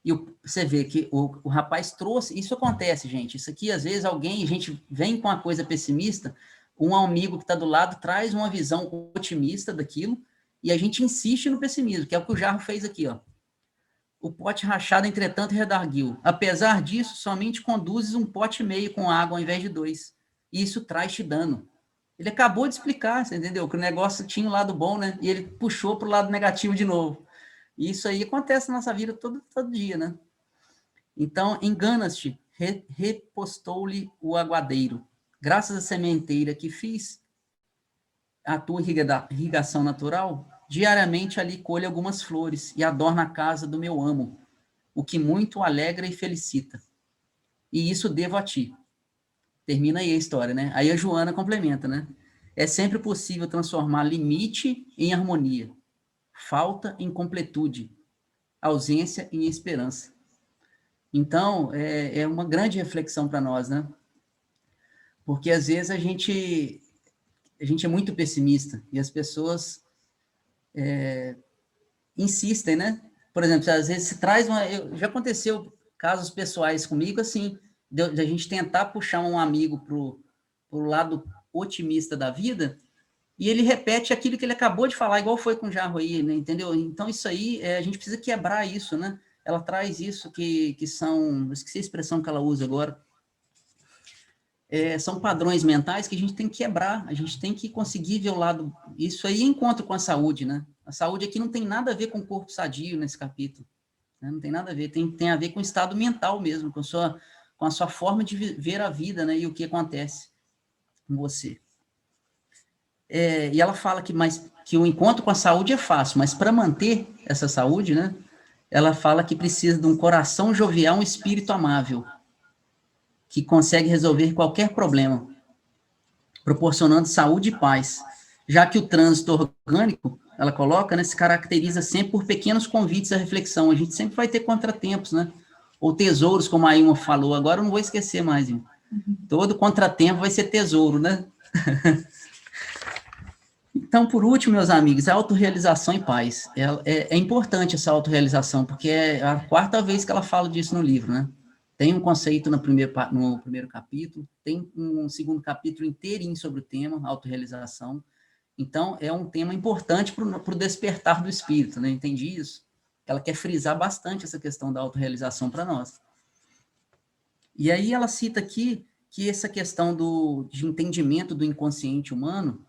E você vê que o rapaz trouxe... Isso acontece, gente. Isso aqui, às vezes, a gente vem com uma coisa pessimista, um amigo que está do lado traz uma visão otimista daquilo, e a gente insiste no pessimismo, que é o que o Jarro fez aqui, ó. O pote rachado, entretanto, redarguiu. Apesar disso, somente conduzes 1,5 pote com água ao invés de 2. E isso traz-te dano. Ele acabou de explicar, você entendeu? Que o negócio tinha um lado bom, né? E ele puxou para o lado negativo de novo. E isso aí acontece na nossa vida todo dia, né? Então, engana-te, repostou-lhe o aguadeiro. Graças à sementeira que fiz, a tua irrigação natural, diariamente ali colhe algumas flores e adorna a casa do meu amo, o que muito alegra e felicita. E isso devo a ti. Termina aí a história, né? Aí a Joana complementa, né? É sempre possível transformar limite em harmonia, falta em completude, ausência em esperança. Então, é uma grande reflexão para nós, né? Porque às vezes a gente é muito pessimista e as pessoas insistem, né? Por exemplo, às vezes se traz já aconteceu casos pessoais comigo, assim, de a gente tentar puxar um amigo pro lado otimista da vida, e ele repete aquilo que ele acabou de falar, igual foi com o Jarro aí, né? Entendeu? Então, isso aí, a gente precisa quebrar isso, né? Ela traz isso que são, esqueci a expressão que ela usa agora, são padrões mentais que a gente tem que quebrar, a gente tem que conseguir ver o lado, isso aí encontro com a saúde, né? A saúde aqui não tem nada a ver com o corpo sadio nesse capítulo, né? Não tem nada a ver, tem a ver com o estado mental mesmo, com a sua forma de ver a vida, né? E o que acontece com você. E ela fala que o encontro com a saúde é fácil, mas para manter essa saúde, né? Ela fala que precisa de um coração jovial, um espírito amável, que consegue resolver qualquer problema, proporcionando saúde e paz, já que o trânsito orgânico, ela coloca, né, se caracteriza sempre por pequenos convites à reflexão. A gente sempre vai ter contratempos, né? Ou tesouros, como a Ilma falou. Agora eu não vou esquecer mais, Ilma. Todo contratempo vai ser tesouro, né? Então, por último, meus amigos, a autorrealização e paz. É importante essa autorrealização, porque é a quarta vez que ela fala disso no livro, né? Tem um conceito no primeiro capítulo, tem um segundo capítulo inteirinho sobre o tema, autorrealização. Então, é um tema importante para o despertar do espírito, né? Entendi isso? Ela quer frisar bastante essa questão da autorrealização para nós. E aí ela cita aqui que essa questão de entendimento do inconsciente humano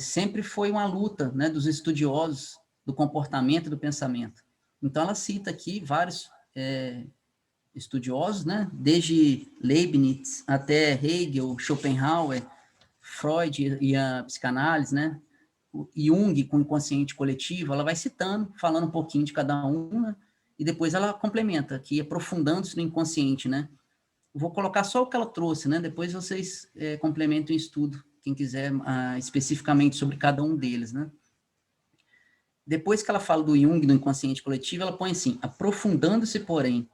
sempre foi uma luta, né, dos estudiosos do comportamento e do pensamento. Então, ela cita aqui vários estudiosos, né, desde Leibniz até Hegel, Schopenhauer, Freud e a psicanálise, né, o Jung com o inconsciente coletivo, ela vai citando, falando um pouquinho de cada um, né, e depois ela complementa, que aprofundando-se no inconsciente, né. Vou colocar só o que ela trouxe, né, depois vocês complementam o estudo, quem quiser especificamente sobre cada um deles, né. Depois que ela fala do Jung, do inconsciente coletivo, ela põe assim, aprofundando-se, porém,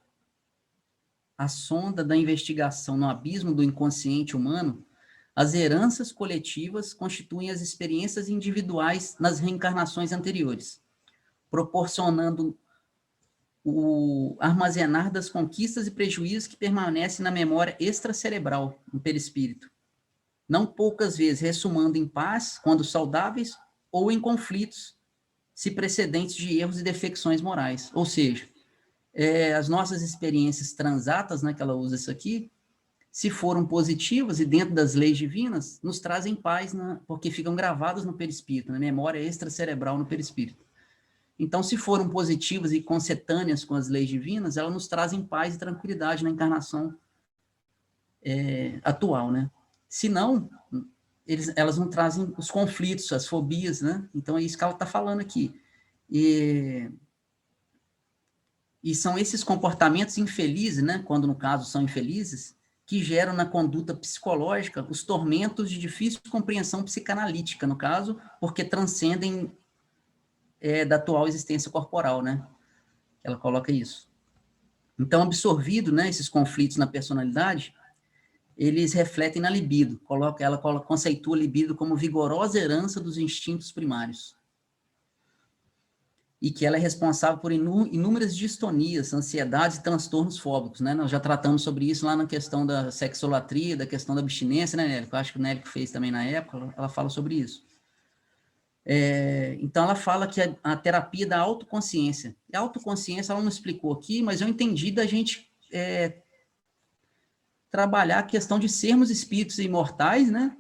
a sonda da investigação no abismo do inconsciente humano, as heranças coletivas constituem as experiências individuais nas reencarnações anteriores, proporcionando o armazenar das conquistas e prejuízos que permanecem na memória extracerebral, no perispírito, não poucas vezes ressumando em paz, quando saudáveis, ou em conflitos, se precedentes de erros e defecções morais. Ou seja, as nossas experiências transatas, né, que ela usa isso aqui, se foram positivas e dentro das leis divinas, nos trazem paz, porque ficam gravadas no perispírito, na memória extracerebral no perispírito. Então, se foram positivas e concetâneas com as leis divinas, elas nos trazem paz e tranquilidade na encarnação atual, né? Se não, elas não trazem os conflitos, as fobias, né? Então, é isso que ela está falando aqui. E são esses comportamentos infelizes, né? Quando, no caso, são infelizes, que geram na conduta psicológica os tormentos de difícil compreensão psicanalítica, no caso, porque transcendem da atual existência corporal, né? Ela coloca isso. Então, absorvido, né, esses conflitos na personalidade, eles refletem na libido. Ela conceitua a libido como vigorosa herança dos instintos primários. E que ela é responsável por inúmeras distonias, ansiedades e transtornos fóbicos, né? Nós já tratamos sobre isso lá na questão da sexolatria, da questão da abstinência, né, Nélico? Eu acho que o Nélico fez também na época, ela fala sobre isso. Então, ela fala que a terapia da autoconsciência. A autoconsciência, ela não explicou aqui, mas eu entendi da gente trabalhar a questão de sermos espíritos imortais, né?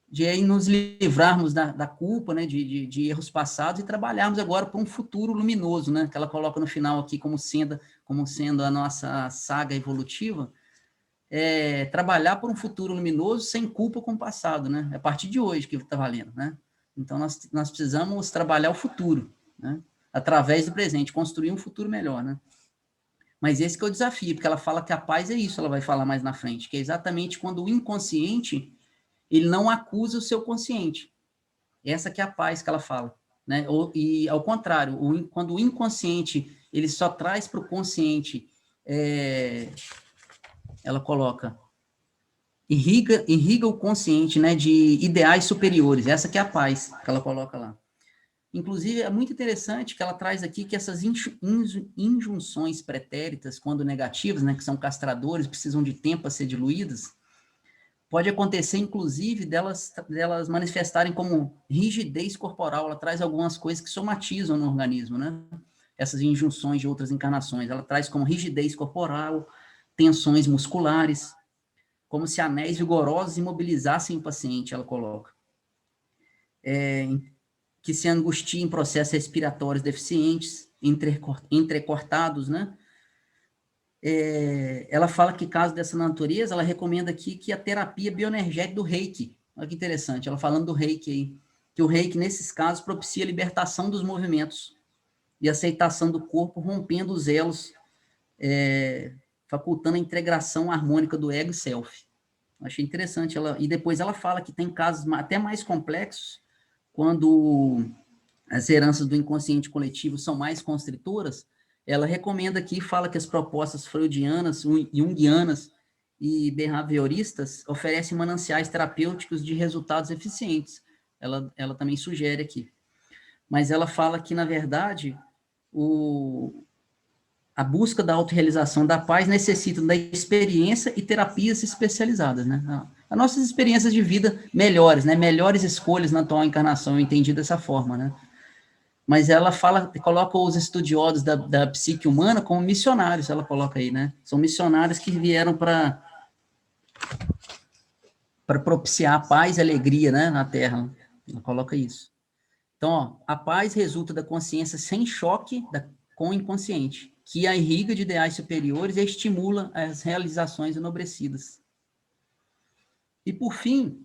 De aí nos livrarmos da culpa, né? De erros passados e trabalharmos agora para um futuro luminoso, né? Que ela coloca no final aqui como sendo a nossa saga evolutiva, trabalhar por um futuro luminoso sem culpa com o passado, né? É a partir de hoje que está valendo, né? Então, nós precisamos trabalhar o futuro, né? Através do presente, construir um futuro melhor, né? Mas esse que é o desafio, porque ela fala que a paz é isso, ela vai falar mais na frente, que é exatamente quando o inconsciente, ele não acusa o seu consciente. Essa que é a paz que ela fala, né? E, ao contrário, quando o inconsciente, ele só traz para o consciente, ela coloca, irriga o consciente, né, de ideais superiores, essa que é a paz que ela coloca lá. Inclusive, é muito interessante que ela traz aqui que essas injunções pretéritas, quando negativas, né, que são castradores, precisam de tempo a ser diluídas, pode acontecer, inclusive, delas manifestarem como rigidez corporal. Ela traz algumas coisas que somatizam no organismo, né? Essas injunções de outras encarnações. Ela traz como rigidez corporal, tensões musculares, como se anéis vigorosos imobilizassem o paciente, ela coloca. Que se angustia em processos respiratórios deficientes, entrecortados, né? Ela fala que, caso dessa natureza, ela recomenda aqui que a terapia bioenergética do Reiki, olha que interessante, ela falando do Reiki aí, que o Reiki, nesses casos, propicia a libertação dos movimentos e aceitação do corpo, rompendo os elos, facultando a integração harmônica do ego e self. Achei interessante, e depois ela fala que tem casos até mais complexos, quando as heranças do inconsciente coletivo são mais constritoras, ela recomenda aqui, fala que as propostas freudianas, junguianas e behavioristas oferecem mananciais terapêuticos de resultados eficientes. Ela também sugere aqui. Mas ela fala que, na verdade, a busca da autorrealização da paz necessita da experiência e terapias especializadas, né? As nossas experiências de vida melhores, né? Melhores escolhas na atual encarnação, eu entendi dessa forma, né? Mas ela coloca os estudiosos da psique humana como missionários, ela coloca aí, né? São missionários que vieram para propiciar a paz e alegria, né, na Terra. Ela coloca isso. Então, ó, a paz resulta da consciência sem choque com o inconsciente, que a irriga de ideais superiores e estimula as realizações enobrecidas. E, por fim,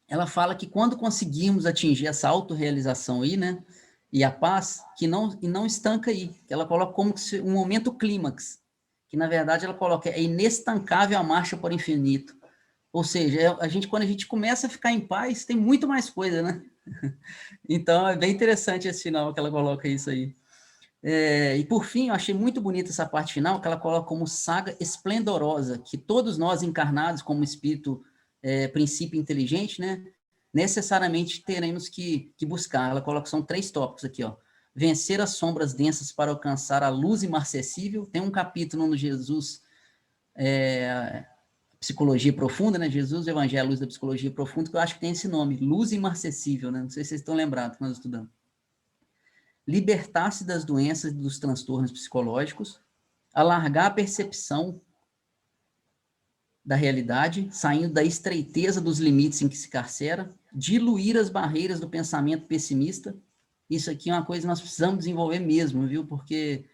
ela fala que quando conseguimos atingir essa autorrealização aí, né, e a paz, que não estanca aí, que ela coloca como um momento clímax, que, na verdade, ela coloca, é inestancável a marcha para o infinito. Ou seja, quando a gente começa a ficar em paz, tem muito mais coisa, né? Então, é bem interessante esse final que ela coloca isso aí. E, por fim, eu achei muito bonita essa parte final, que ela coloca como saga esplendorosa, que todos nós encarnados como espírito, princípio inteligente, né, necessariamente teremos que buscar. Ela coloca, são 3 tópicos aqui, ó. Vencer as sombras densas para alcançar a luz imarcessível. Tem um capítulo no Jesus, Psicologia Profunda, né, Jesus, o Evangelho, a Luz da Psicologia Profunda, que eu acho que tem esse nome, Luz Imarcessível, né, não sei se vocês estão lembrados que nós estudamos. Libertar-se das doenças e dos transtornos psicológicos, alargar a percepção da realidade, saindo da estreiteza dos limites em que se carcera, diluir as barreiras do pensamento pessimista. Isso aqui é uma coisa que nós precisamos desenvolver mesmo, viu? Porque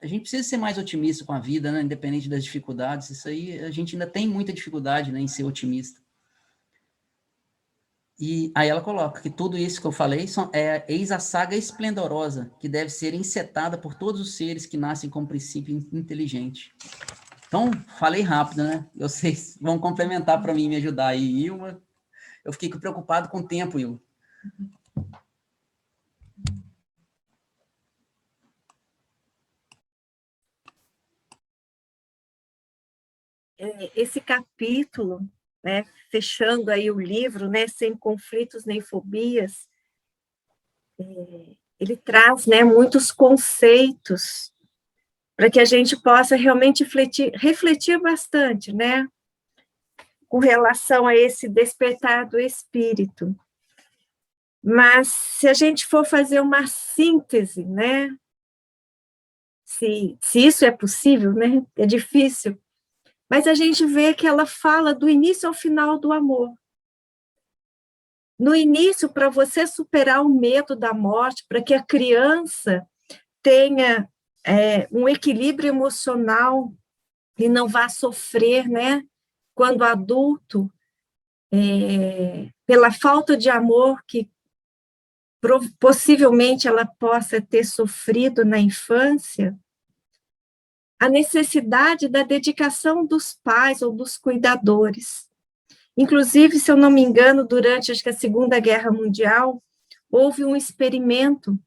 a gente precisa ser mais otimista com a vida, né? Independente das dificuldades. Isso aí, a gente ainda tem muita dificuldade, né, em ser otimista. E aí ela coloca que tudo isso que eu falei eis a saga esplendorosa que deve ser encetada por todos os seres que nascem com princípio inteligente. Então, falei rápido, né? Vocês vão complementar para mim, me ajudar aí, Ilma. Eu fiquei preocupado com o tempo, Ilma. Esse capítulo, né, fechando aí o livro, né, Sem Conflitos Nem Fobias, ele traz, né, muitos conceitos para que a gente possa realmente refletir bastante, né, com relação a esse despertar do espírito. Mas se a gente for fazer uma síntese, né, se isso é possível, né, é difícil, mas a gente vê que ela fala do início ao final do amor. No início, para você superar o medo da morte, para que a criança tenha um equilíbrio emocional e não vá sofrer, né? Quando adulto, pela falta de amor que possivelmente ela possa ter sofrido na infância, a necessidade da dedicação dos pais ou dos cuidadores. Inclusive, se eu não me engano, durante acho que a Segunda Guerra Mundial, houve um experimento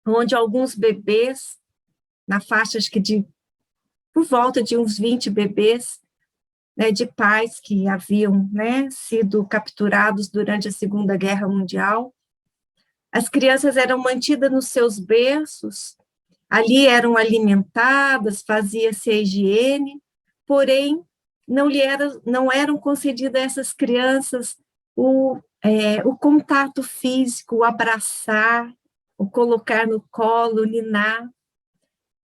onde alguns bebês, na faixa acho que por volta de uns 20 bebês, né, de pais que haviam, né, sido capturados durante a Segunda Guerra Mundial. As crianças eram mantidas nos seus berços, ali eram alimentadas, fazia-se a higiene, porém, não eram concedidas a essas crianças o contato físico, o abraçar, o colocar no colo, o ninar.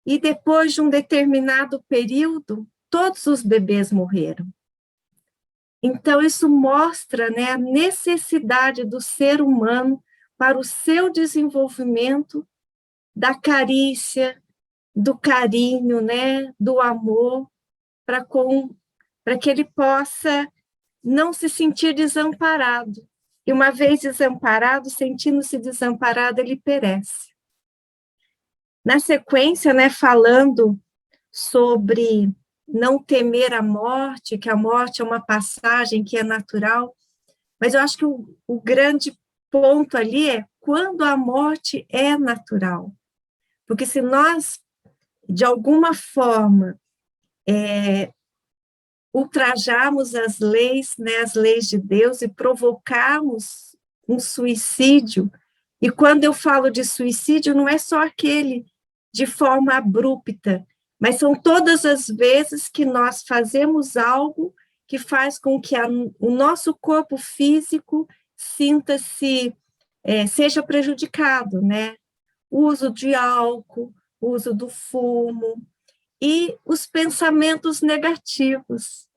E depois de um determinado período, todos os bebês morreram. Então, isso mostra, né, a necessidade do ser humano para o seu desenvolvimento da carícia, do carinho, né, do amor, para que ele possa não se sentir desamparado. E uma vez desamparado, sentindo-se desamparado, ele perece. Na sequência, né, falando sobre não temer a morte, que a morte é uma passagem que é natural, mas eu acho que o grande ponto ali é quando a morte é natural. Porque se nós, de alguma forma, ultrajarmos as leis, né, as leis de Deus, e provocarmos um suicídio, e quando eu falo de suicídio, não é só aquele de forma abrupta, mas são todas as vezes que nós fazemos algo que faz com que o nosso corpo físico sinta-se, seja prejudicado, né? O uso de álcool, o uso do fumo e os pensamentos negativos.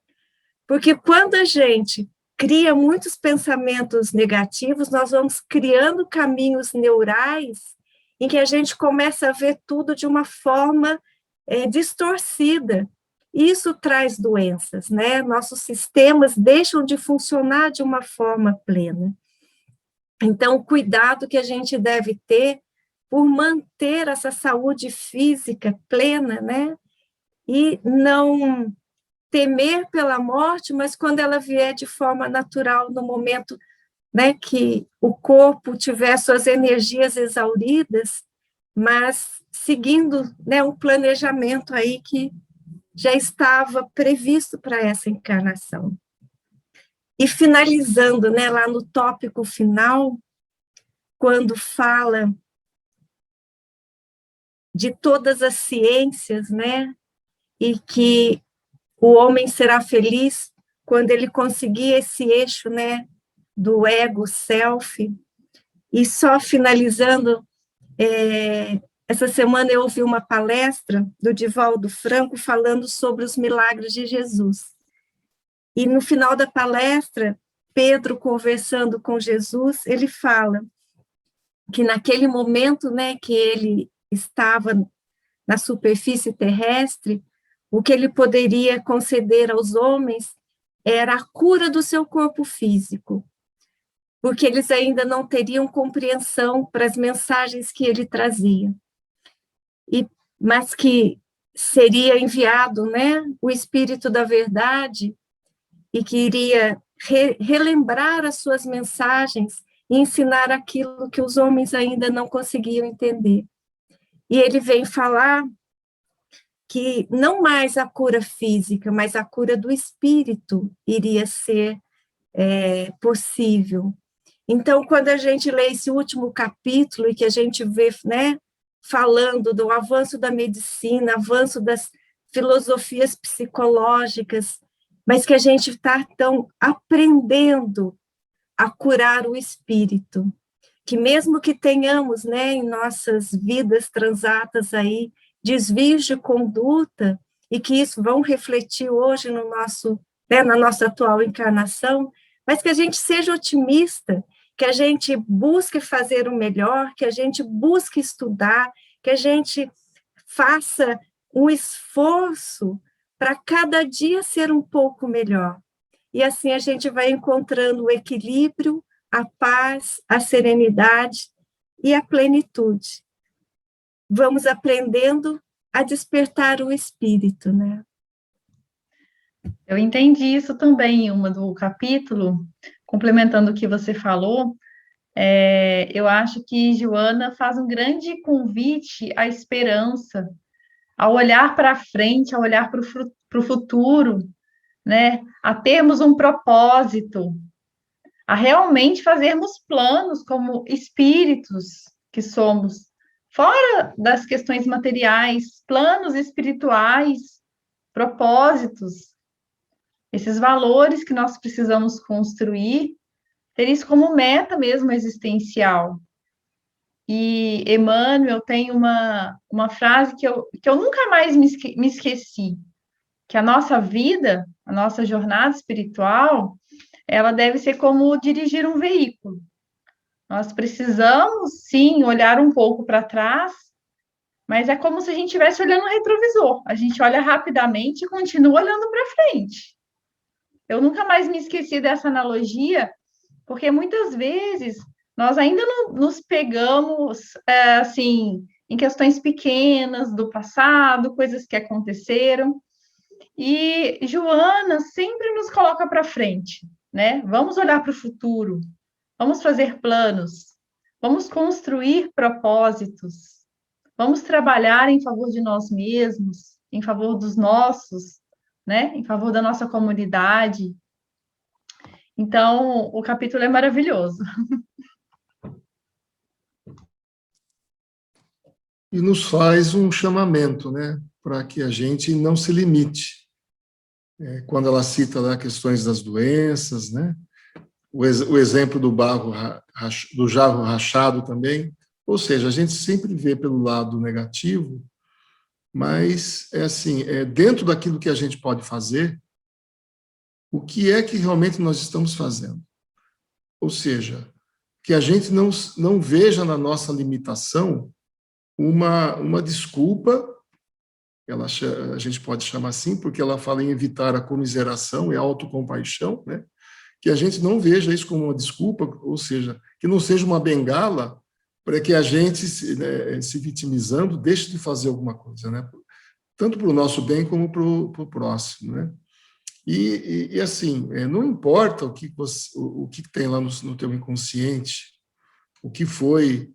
Porque quando a gente cria muitos pensamentos negativos, nós vamos criando caminhos neurais em que a gente começa a ver tudo de uma forma distorcida. Isso traz doenças, né? Nossos sistemas deixam de funcionar de uma forma plena. Então, o cuidado que a gente deve ter por manter essa saúde física plena, né? E não temer pela morte, mas quando ela vier de forma natural, no momento, né, que o corpo tiver suas energias exauridas, mas seguindo, né, um planejamento aí que já estava previsto para essa encarnação. E finalizando, né, lá no tópico final, quando fala de todas as ciências, né, e que o homem será feliz quando ele conseguir esse eixo, né, do ego, self. E só finalizando, essa semana eu ouvi uma palestra do Divaldo Franco falando sobre os milagres de Jesus. E no final da palestra, Pedro conversando com Jesus, ele fala que naquele momento, né, que ele estava na superfície terrestre, o que ele poderia conceder aos homens era a cura do seu corpo físico, porque eles ainda não teriam compreensão para as mensagens que ele trazia. Mas que seria enviado, né, o Espírito da Verdade, e que iria relembrar as suas mensagens e ensinar aquilo que os homens ainda não conseguiam entender. E ele vem falar que não mais a cura física, mas a cura do espírito iria ser possível. Então, quando a gente lê esse último capítulo e que a gente vê, né, falando do avanço da medicina, avanço das filosofias psicológicas, mas que a gente está tão aprendendo a curar o espírito, que mesmo que tenhamos, né, em nossas vidas transatas aí, desvios de conduta, e que isso vão refletir hoje no nosso, né, na nossa atual encarnação, mas que a gente seja otimista, que a gente busque fazer o melhor, que a gente busque estudar, que a gente faça um esforço para cada dia ser um pouco melhor. E assim a gente vai encontrando o equilíbrio, a paz, a serenidade e a plenitude. Vamos aprendendo a despertar o espírito, né? Eu entendi isso também em uma do capítulo, complementando o que você falou. Eu acho que Joana faz um grande convite à esperança, ao olhar para frente, ao olhar para o futuro, né? A termos um propósito, a realmente fazermos planos como espíritos que somos, fora das questões materiais, planos espirituais, propósitos, esses valores que nós precisamos construir, ter isso como meta mesmo existencial. E Emmanuel tem uma frase que eu nunca mais me esqueci, que a nossa vida, a nossa jornada espiritual, ela deve ser como dirigir um veículo. Nós precisamos, sim, olhar um pouco para trás, mas é como se a gente estivesse olhando no retrovisor. A gente olha rapidamente e continua olhando para frente. Eu nunca mais me esqueci dessa analogia, porque muitas vezes nós ainda não nos pegamos, assim, em questões pequenas do passado, coisas que aconteceram, e Joana sempre nos coloca para frente, né? Vamos olhar para o futuro, vamos fazer planos, vamos construir propósitos, vamos trabalhar em favor de nós mesmos, em favor dos nossos, né? Em favor da nossa comunidade. Então, o capítulo é maravilhoso. E nos faz um chamamento, né, para que a gente não se limite. Quando ela cita lá questões das doenças, né, o exemplo do do jarro rachado também, ou seja, a gente sempre vê pelo lado negativo, mas é assim, dentro daquilo que a gente pode fazer, o que é que realmente nós estamos fazendo? Ou seja, que a gente não veja na nossa limitação uma desculpa, a gente pode chamar assim, porque ela fala em evitar a comiseração e a autocompaixão, né? Que a gente não veja isso como uma desculpa, ou seja, que não seja uma bengala para que a gente, se vitimizando, deixe de fazer alguma coisa, né? Tanto para o nosso bem como para o próximo, né? E assim, não importa o que tem lá no teu inconsciente, o que foi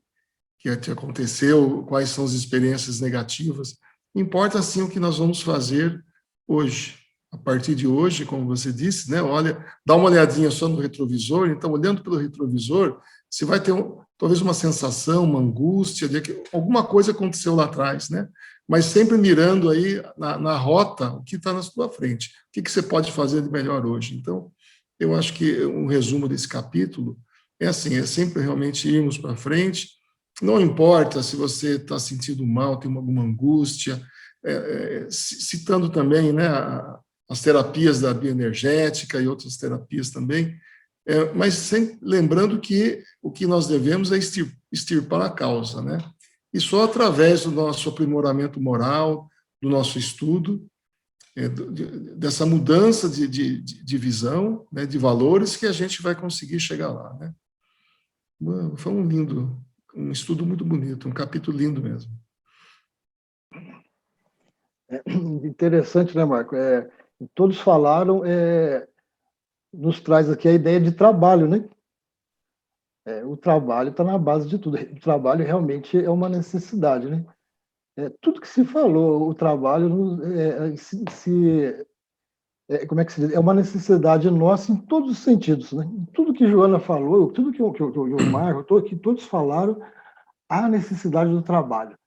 que te aconteceu, quais são as experiências negativas, importa sim o que nós vamos fazer hoje. A partir de hoje, como você disse, né, olha, dá uma olhadinha só no retrovisor, então, olhando pelo retrovisor, você vai ter talvez uma sensação, uma angústia, de que alguma coisa aconteceu lá atrás, né? Mas sempre mirando aí na rota, o que está na sua frente, o que você pode fazer de melhor hoje. Então, eu acho que um resumo desse capítulo é assim, é sempre realmente irmos para frente, não importa se você está sentindo mal, tem alguma angústia, citando também, né, as terapias da bioenergética e outras terapias também, mas sempre lembrando que o que nós devemos é extirpar a causa, né? E só através do nosso aprimoramento moral, do nosso estudo, dessa mudança de visão, né, de valores, que a gente vai conseguir chegar lá, né? Foi um estudo muito bonito, um capítulo lindo mesmo. Interessante, né, Marco? Todos falaram, nos traz aqui a ideia de trabalho, né? O trabalho está na base de tudo. O trabalho realmente é uma necessidade, né? Tudo que se falou, o trabalho como é que se diz? É uma necessidade nossa em todos os sentidos, né? Tudo que Joana falou, tudo que o Marco, que todos falaram, há necessidade do trabalho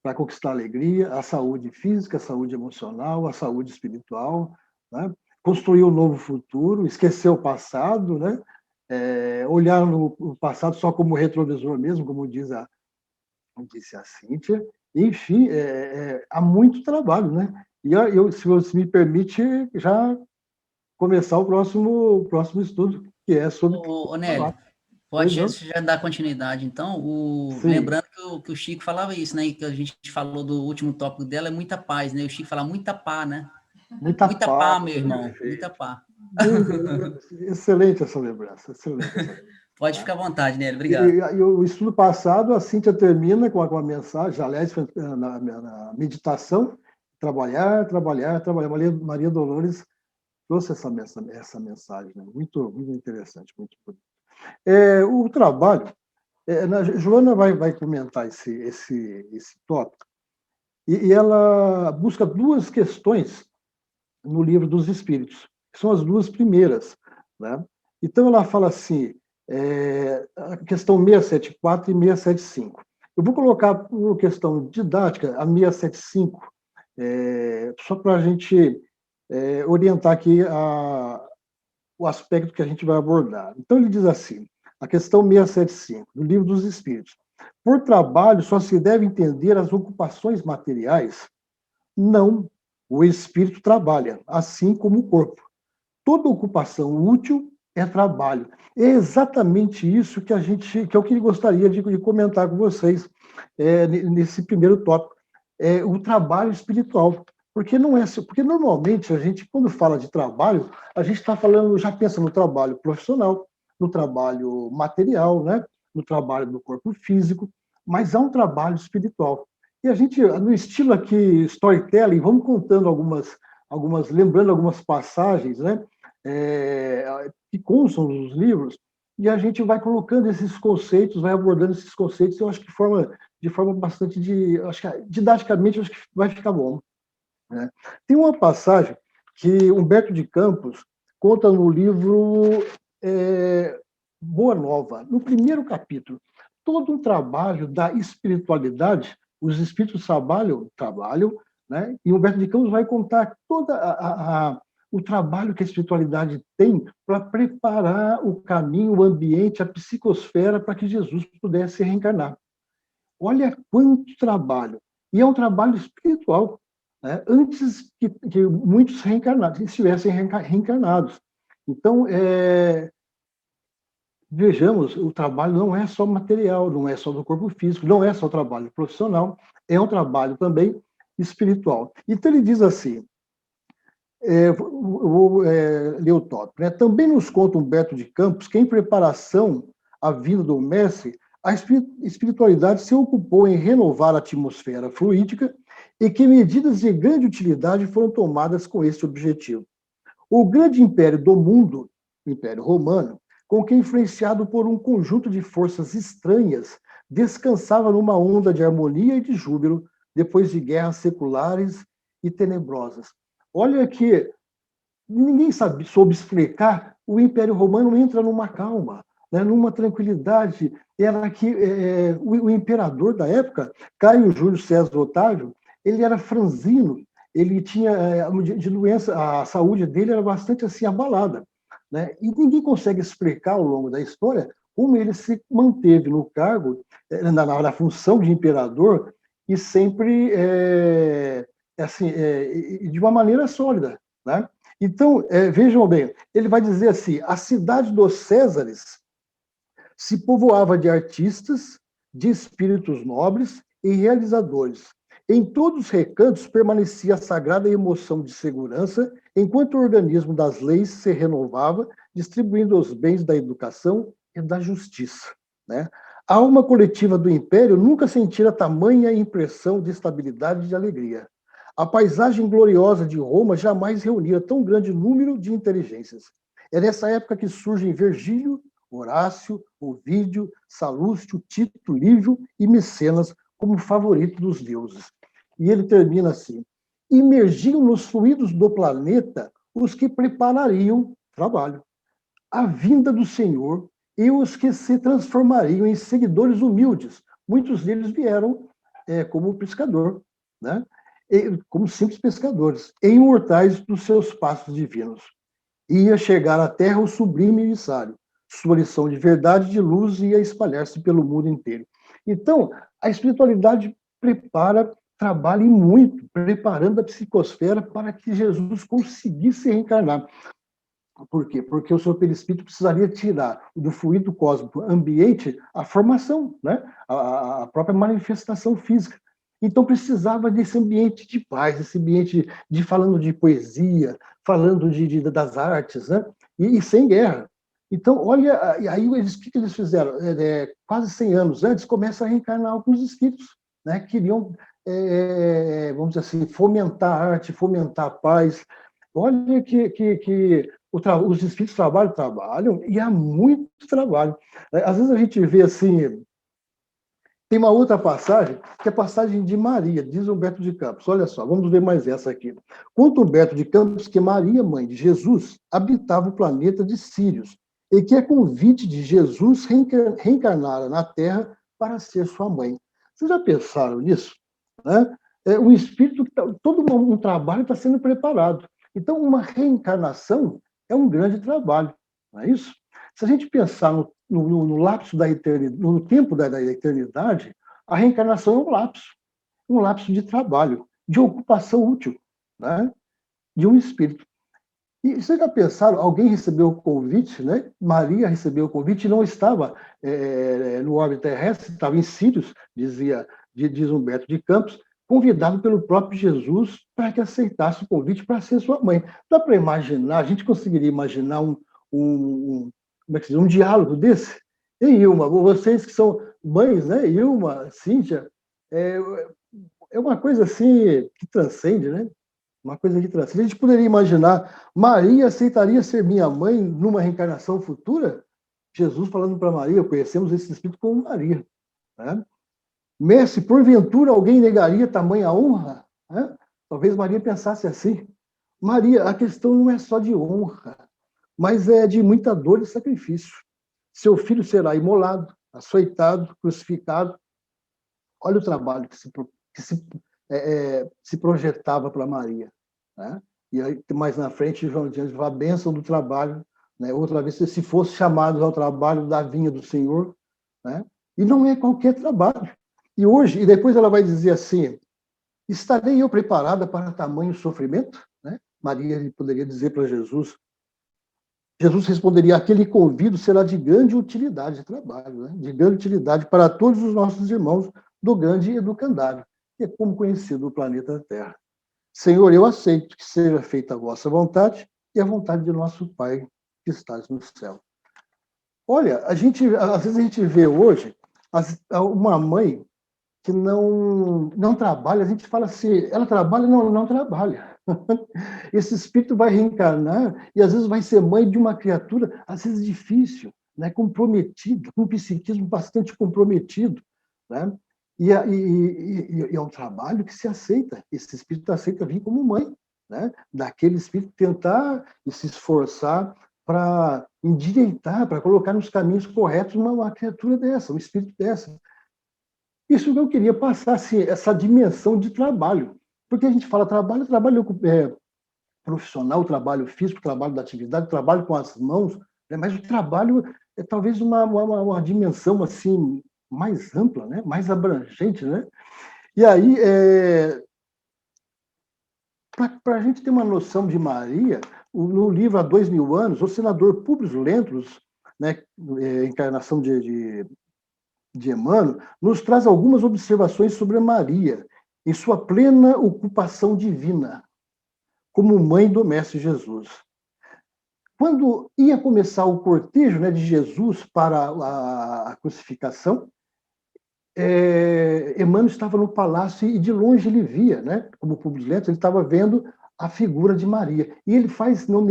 para conquistar a alegria, a saúde física, a saúde emocional, a saúde espiritual, né? Construir um novo futuro, esquecer o passado, né? Olhar no passado só como retrovisor mesmo, como disse a Cíntia. Enfim, há muito trabalho, né? se você me permite, já começar o próximo estudo, que é sobre... Ô, Nélio, pode já dar continuidade, então. Sim. Lembrando que o Chico falava isso, né? Que a gente falou do último tópico dela, é muita paz, né? O Chico fala muita pá, né? Muita Muita paz, pá, meu irmão, perfeito. muita pá. Excelente essa lembrança, excelente. Pode ficar à vontade, Nélio, E obrigado. o estudo passado, a Cíntia termina com a mensagem, aliás, na meditação, trabalhar. Maria Dolores trouxe essa mensagem, né? Muito, muito interessante, muito bonito. O trabalho, Joana vai comentar esse tópico, e ela busca duas questões no Livro dos Espíritos, que são as duas primeiras, né? Então, ela fala assim, a questão 674 e 675. Eu vou colocar por questão didática a 675, só para a gente orientar aqui o aspecto que a gente vai abordar. Então, ele diz assim, a questão 675, do Livro dos Espíritos. Por trabalho, só se deve entender as ocupações materiais? Não. O espírito trabalha, assim como o corpo. Toda ocupação útil é trabalho. É exatamente isso que eu gostaria de comentar com vocês nesse primeiro tópico, o trabalho espiritual. Porque normalmente a gente, quando fala de trabalho, a gente está falando, já pensa no trabalho profissional, no trabalho material, né? No trabalho do corpo físico, mas há um trabalho espiritual. E a gente, no estilo aqui storytelling, vamos contando lembrando algumas passagens, né? Que constam nos livros, e a gente vai colocando esses conceitos, vai abordando esses conceitos, eu acho que de forma bastante didaticamente, acho que vai ficar bom, né? Tem uma passagem que Humberto de Campos conta no livro Boa Nova, no primeiro capítulo. Todo um trabalho da espiritualidade, os espíritos trabalham, né? E Humberto de Campos vai contar todo o trabalho que a espiritualidade tem para preparar o caminho, o ambiente, a psicosfera para que Jesus pudesse reencarnar. Olha quanto trabalho! E é um trabalho espiritual, né? Antes que muitos estivessem reencarnados. Então, vejamos, o trabalho não é só material, não é só do corpo físico, não é só trabalho profissional, é um trabalho também espiritual. Então, ele diz assim, vou ler o tópico, né? Também nos conta Humberto de Campos que, em preparação à vinda do mestre, a espiritualidade se ocupou em renovar a atmosfera fluídica e que medidas de grande utilidade foram tomadas com esse objetivo. O grande império do mundo, o Império Romano, com que, influenciado por um conjunto de forças estranhas, descansava numa onda de harmonia e de júbilo, depois de guerras seculares e tenebrosas. Olha que ninguém soube explicar, o Império Romano entra numa calma, né, numa tranquilidade. Era que o imperador da época, Caio Júlio César Otávio, ele era franzino, ele tinha de doença, a saúde dele era bastante assim abalada, né? E ninguém consegue explicar ao longo da história como ele se manteve no cargo, na função de imperador, e sempre de uma maneira sólida, né? Então, vejam bem, ele vai dizer assim, a cidade dos Césares se povoava de artistas, de espíritos nobres e realizadores. Em todos os recantos permanecia a sagrada emoção de segurança, enquanto o organismo das leis se renovava, distribuindo os bens da educação e da justiça, né? A alma coletiva do Império nunca sentira tamanha impressão de estabilidade e de alegria. A paisagem gloriosa de Roma jamais reunia tão grande número de inteligências. É nessa época que surgem Virgílio, Horácio, Ovídio, Salúcio, Tito, Lívio e Mecenas como favorito dos deuses. E ele termina assim: imergiam nos fluidos do planeta os que preparariam trabalho, a vinda do Senhor, e os que se transformariam em seguidores humildes. Muitos deles vieram como pescador, né? Como simples pescadores, em imortais dos seus passos divinos. Ia chegar à Terra o sublime emissário, sua lição de verdade e de luz ia espalhar-se pelo mundo inteiro. Então, a espiritualidade prepara trabalha e muito, preparando a psicosfera para que Jesus conseguisse reencarnar. Por quê? Porque o seu perispírito precisaria tirar do fluido cósmico ambiente a formação, né? A própria manifestação física. Então, precisava desse ambiente de paz, esse ambiente de falando de poesia, falando das artes, né? E sem guerra. Então, olha, aí o que eles fizeram? Quase 100 anos antes, começa a reencarnar alguns espíritos, né? Queriam, vamos dizer assim, fomentar a arte, fomentar a paz. Olha que os espíritos trabalham, e há muito trabalho. Às vezes a gente vê assim, tem uma outra passagem, que é a passagem de Maria, diz Humberto de Campos. Olha só, vamos ver mais essa aqui. Conta Humberto de Campos que Maria, mãe de Jesus, habitava o planeta de Sírios, e que, a convite de Jesus, reencarnara na Terra para ser sua mãe. Vocês já pensaram nisso? Né? O espírito, todo um trabalho está sendo preparado. Então, uma reencarnação é um grande trabalho, não é isso? Se a gente pensar no lapso da eternidade, no tempo da eternidade, a reencarnação é um lapso de trabalho, de ocupação útil, né? De um espírito. E vocês já pensaram, alguém recebeu o convite, né? Maria recebeu o convite e não estava no orbe terrestre, estava em Sírios, diz Humberto de Campos, convidado pelo próprio Jesus para que aceitasse o convite para ser sua mãe. Dá para imaginar, a gente conseguiria imaginar como é que se diz, um diálogo desse? E Ilma, vocês que são mães, né? Ilma, Cíntia, é uma coisa assim que transcende, né? Uma coisa que transcende. A gente poderia imaginar, Maria aceitaria ser minha mãe numa reencarnação futura? Jesus falando para Maria, conhecemos esse espírito como Maria, né? Mestre, porventura alguém negaria tamanha honra? Né? Talvez Maria pensasse assim. Maria, a questão não é só de honra, mas é de muita dor e sacrifício. Seu filho será imolado, açoitado, crucificado. Olha o trabalho que se projetava para Maria. Né? E aí, mais na frente, João diz a bênção do trabalho. Né? Outra vez, se fosse chamados ao trabalho da vinha do Senhor. Né? E não é qualquer trabalho. E hoje, e depois ela vai dizer assim, estarei eu preparada para tamanho sofrimento? Né? Maria poderia dizer para Jesus. Jesus responderia, aquele convite será de grande utilidade de trabalho, né? De grande utilidade para todos os nossos irmãos do grande educandário, que é como conhecido o planeta Terra. Senhor, eu aceito que seja feita a vossa vontade e a vontade de nosso Pai que estás no céu. Olha, às vezes a gente vê hoje uma mãe que não trabalha, a gente fala assim, ela trabalha? Não trabalha. Esse espírito vai reencarnar e às vezes vai ser mãe de uma criatura, às vezes difícil, né? Comprometida, com um psiquismo bastante comprometido. Né? E é um trabalho que se aceita, esse espírito aceita vir como mãe, né? Daquele espírito tentar e se esforçar para endireitar, para colocar nos caminhos corretos uma criatura dessa, um espírito dessa. Isso que eu queria passar, assim, essa dimensão de trabalho. Porque a gente fala trabalho profissional, trabalho físico, trabalho da atividade, trabalho com as mãos, né? Mas o trabalho é talvez uma dimensão assim, mais ampla, né? Mais abrangente. Né? E aí, para a gente ter uma noção de Maria, no livro Há 2000 anos, o senador Públio Lentulus, né? Encarnação de Emmanuel, nos traz algumas observações sobre a Maria, em sua plena ocupação divina, como mãe do Mestre Jesus. Quando ia começar o cortejo, né, de Jesus para a crucificação, Emmanuel estava no palácio e de longe ele via, né, como Públio Lentulus, ele estava vendo a figura de Maria. E ele faz, no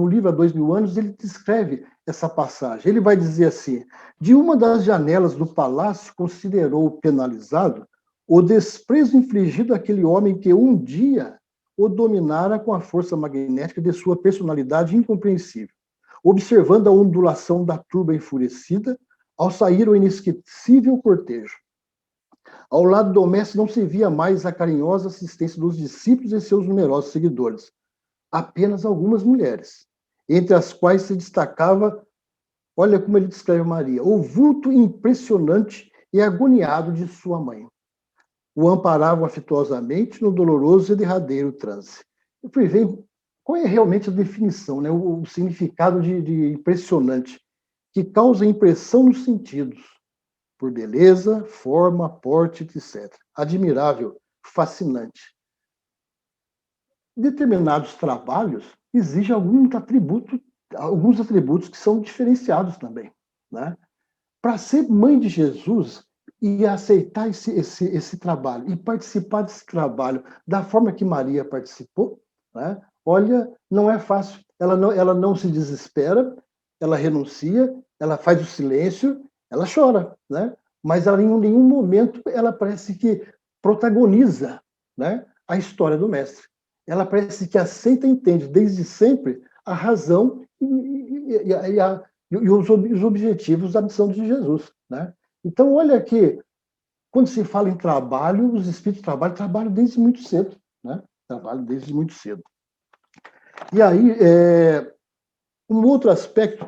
livro Há 2000 anos, ele descreve essa passagem. Ele vai dizer assim, de uma das janelas do palácio considerou penalizado o desprezo infligido àquele homem que um dia o dominara com a força magnética de sua personalidade incompreensível, observando a ondulação da turba enfurecida ao sair o inesquecível cortejo. Ao lado do mestre não se via mais a carinhosa assistência dos discípulos e seus numerosos seguidores, apenas algumas mulheres, entre as quais se destacava, olha como ele descreve Maria, o vulto impressionante e agoniado de sua mãe. o amparavam afetuosamente no doloroso e derradeiro transe. Eu fui ver qual é realmente a definição, né? O significado de impressionante, que causa impressão nos sentidos, por beleza, forma, porte, etc. Admirável, fascinante. Determinados trabalhos exigem alguns atributos que são diferenciados também, né? Para ser mãe de Jesus e aceitar esse trabalho e participar desse trabalho da forma que Maria participou, né? Olha, não é fácil. Ela não se desespera, ela renuncia, ela faz o silêncio, ela chora, né? Mas ela, em nenhum momento ela parece que protagoniza, né, a história do mestre. Ela parece que aceita e entende desde sempre a razão e os objetivos da missão de Jesus, né? Então, olha que, quando se fala em trabalho, os espíritos trabalham desde muito cedo, né? Trabalham desde muito cedo. E aí, um outro aspecto,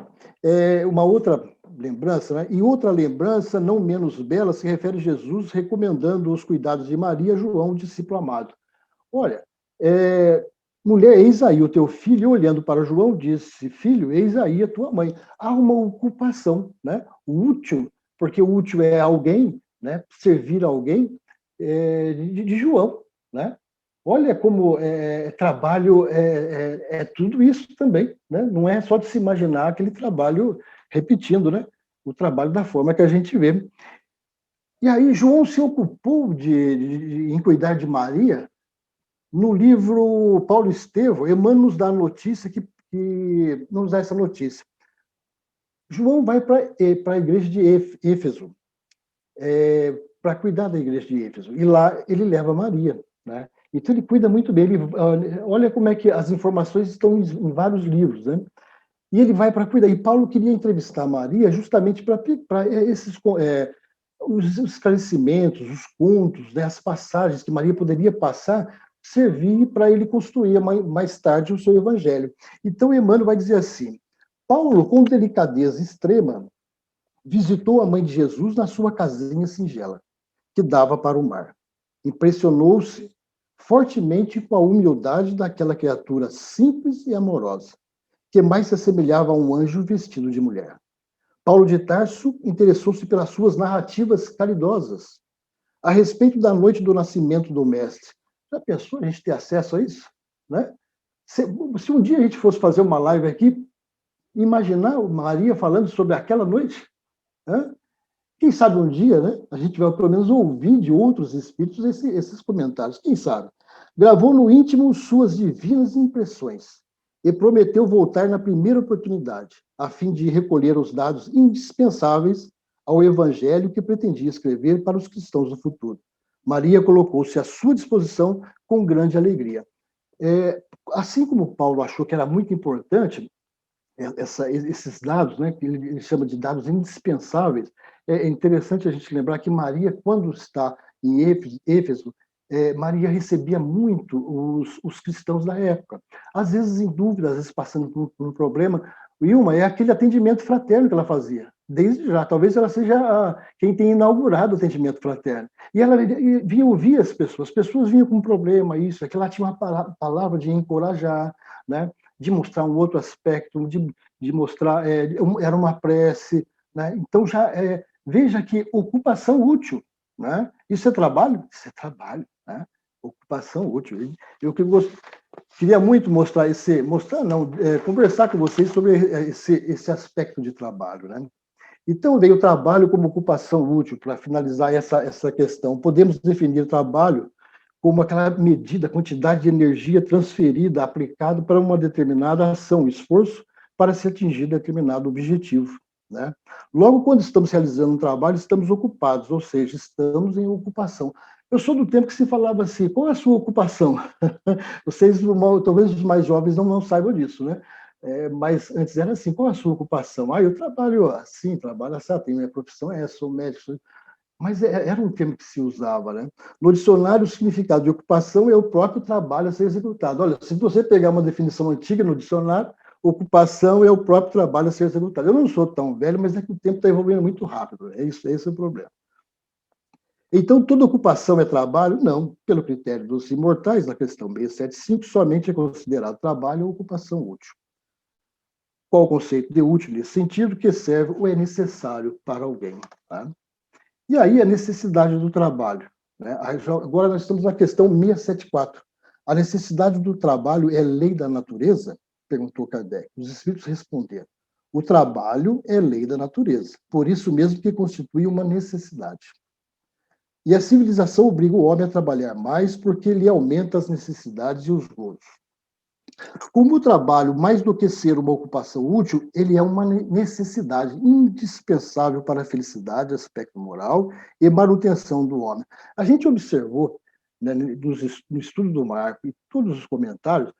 uma outra lembrança, né? E outra lembrança, não menos bela, se refere a Jesus recomendando os cuidados de Maria a João, discípulo amado. Olha, mulher, eis aí o teu filho, olhando para João, disse, filho, eis aí a tua mãe. Há uma ocupação, né? Útil, porque o útil é alguém, né? Servir a alguém, de João, né? Olha como trabalho é tudo isso também, né? Não é só de se imaginar aquele trabalho repetindo, né? O trabalho da forma que a gente vê. E aí João se ocupou em cuidar de Maria. No livro Paulo Estevão, Emmanuel nos dá a notícia que nos dá essa notícia. João vai para a igreja de Éfeso, para cuidar da igreja de Éfeso. E lá ele leva Maria, né? Então ele cuida muito bem. Olha como é que as informações estão em vários livros, né? E ele vai para cuidar. E Paulo queria entrevistar Maria justamente para os esclarecimentos, os contos, né, as passagens que Maria poderia passar, servir para ele construir mais tarde o seu evangelho. Então, Emmanuel vai dizer assim, Paulo, com delicadeza extrema, visitou a mãe de Jesus na sua casinha singela, que dava para o mar. Impressionou-se fortemente com a humildade daquela criatura simples e amorosa, que mais se assemelhava a um anjo vestido de mulher. Paulo de Tarso interessou-se pelas suas narrativas caridosas a respeito da noite do nascimento do mestre. Já pensou a gente ter acesso a isso? Né? Se um dia a gente fosse fazer uma live aqui, imaginar Maria falando sobre aquela noite? Né? Quem sabe um dia, né, a gente vai pelo menos ouvir de outros espíritos esses comentários. Quem sabe? Gravou no íntimo suas divinas impressões e prometeu voltar na primeira oportunidade, a fim de recolher os dados indispensáveis ao evangelho que pretendia escrever para os cristãos do futuro. Maria colocou-se à sua disposição com grande alegria. Assim como Paulo achou que era muito importante esses dados, né, que ele chama de dados indispensáveis, é interessante a gente lembrar que Maria, quando está em Éfeso, Maria recebia muito os cristãos da época. Às vezes em dúvida, às vezes passando por um problema. Wilma, é aquele atendimento fraterno que ela fazia, desde já. Talvez ela seja quem tenha inaugurado o atendimento fraterno. E ela vinha ouvir as pessoas vinham com um problema, isso, aquilo, ela tinha uma palavra de encorajar, né? De mostrar um outro aspecto, de mostrar, era uma prece, né? Então, veja que ocupação útil, né? Isso é trabalho? Isso é trabalho, né? Ocupação útil. Eu queria muito conversar com vocês sobre esse aspecto de trabalho, né? Então, veio o trabalho como ocupação útil, para finalizar essa questão. Podemos definir trabalho como aquela medida, quantidade de energia transferida, aplicada para uma determinada ação, esforço, para se atingir determinado objetivo, né? Logo, quando estamos realizando um trabalho, estamos ocupados, ou seja, estamos em ocupação. Eu sou do tempo que se falava assim, qual é a sua ocupação? Vocês, talvez os mais jovens não saibam disso, né? Mas antes era assim, qual é a sua ocupação? Eu trabalho assim, trabalho assim, tenho minha profissão sou médico. Mas era um termo que se usava, né? No dicionário, o significado de ocupação é o próprio trabalho a ser executado. Olha, se você pegar uma definição antiga no dicionário, ocupação é o próprio trabalho a ser executado. Eu não sou tão velho, mas é que o tempo está evoluindo muito rápido. Esse é o problema. Então, toda ocupação é trabalho? Não. Pelo critério dos imortais, na questão 675, somente é considerado trabalho a ocupação útil. Qual o conceito de útil nesse sentido? Que serve ou é necessário para alguém. Tá? E aí, a necessidade do trabalho. Né? Agora nós estamos na questão 674. A necessidade do trabalho é lei da natureza? Perguntou Kardec. Os espíritos responderam. O trabalho é lei da natureza, por isso mesmo que constitui uma necessidade. E a civilização obriga o homem a trabalhar mais porque ele aumenta as necessidades e os gozos. Como o trabalho, mais do que ser uma ocupação útil, ele é uma necessidade indispensável para a felicidade, aspecto moral e manutenção do homem. A gente observou, né, no estudo do Marco e todos os comentários,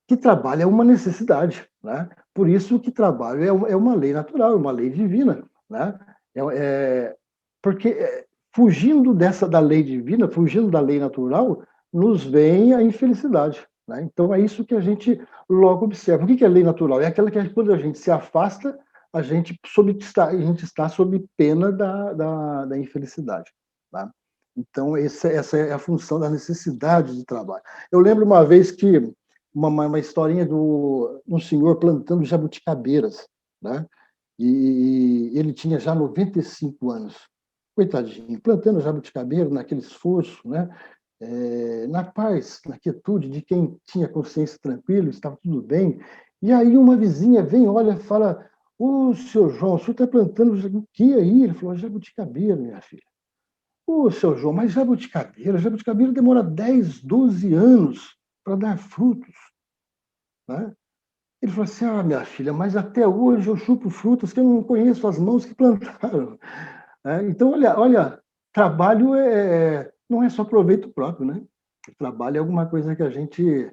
que trabalho é uma necessidade. Né? Por isso que trabalho é uma lei natural, é uma lei divina. Né? Porque fugindo da lei divina, fugindo da lei natural, nos vem a infelicidade. Né? Então, é isso que a gente logo observa. O que é lei natural? É aquela que, quando a gente se afasta, a gente está sob pena da infelicidade. Tá? Então, essa é a função da necessidade de trabalho. Eu lembro uma vez que uma historinha de um senhor plantando jabuticabeiras, né? E ele tinha já 95 anos. Coitadinho, plantando jabuticabeira naquele esforço, né? Na paz, na quietude de quem tinha consciência tranquila, estava tudo bem. E aí uma vizinha vem, olha, fala: ô, seu João, o senhor está plantando o que aí? Ele falou: jabuticabeira, minha filha. Ô, seu João, mas jabuticabeira demora 10, 12 anos para dar frutos. Né? Ele falou assim: minha filha, mas até hoje eu chupo frutas que eu não conheço as mãos que plantaram. Então, olha, trabalho não é só proveito próprio, né? O trabalho é alguma coisa que a gente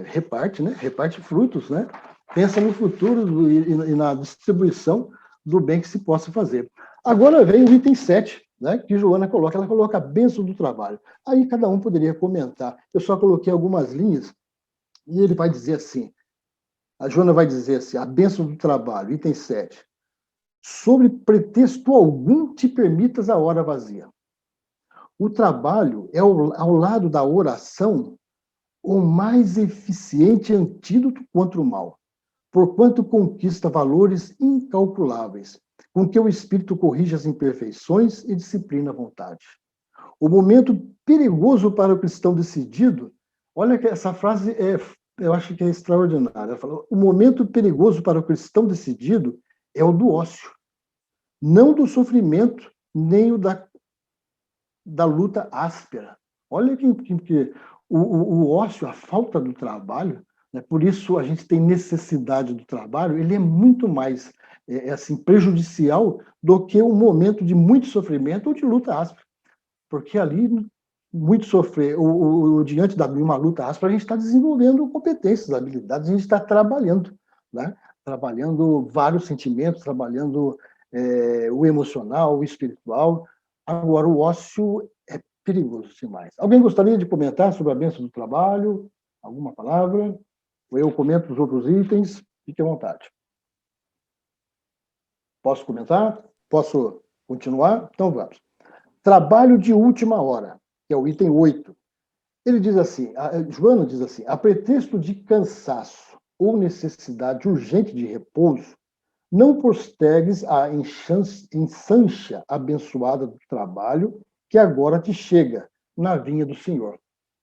reparte, né? Reparte frutos, né? Pensa no futuro e na distribuição do bem que se possa fazer. Agora vem o item 7, né? Que Joana coloca. Ela coloca a bênção do trabalho. Aí cada um poderia comentar. Eu só coloquei algumas linhas e ele vai dizer assim, a Joana vai dizer assim, a bênção do trabalho, item 7. Sobre pretexto algum te permitas a hora vazia. O trabalho é, ao lado da oração, o mais eficiente antídoto contra o mal, porquanto conquista valores incalculáveis, com que o espírito corrige as imperfeições e disciplina a vontade. O momento perigoso para o cristão decidido, olha que essa frase eu acho que é extraordinária. Ela fala: o momento perigoso para o cristão decidido é o do ócio, não do sofrimento, nem o da luta áspera. Olha que o ócio, a falta do trabalho, né, por isso a gente tem necessidade do trabalho, ele é muito mais assim, prejudicial do que um momento de muito sofrimento ou de luta áspera. Porque ali, muito sofrer, diante de uma luta áspera, a gente está desenvolvendo competências, habilidades, a gente está trabalhando, né? Trabalhando vários sentimentos, trabalhando o emocional, o espiritual. Agora, o ócio é perigoso demais. Alguém gostaria de comentar sobre a bênção do trabalho? Alguma palavra? Ou eu comento os outros itens? Fique à vontade. Posso comentar? Posso continuar? Então vamos. Trabalho de última hora, que é o item 8. Ele diz assim, Joana diz assim: a pretexto de cansaço ou necessidade urgente de repouso, não postergues a ensancha abençoada do trabalho que agora te chega na vinha do Senhor.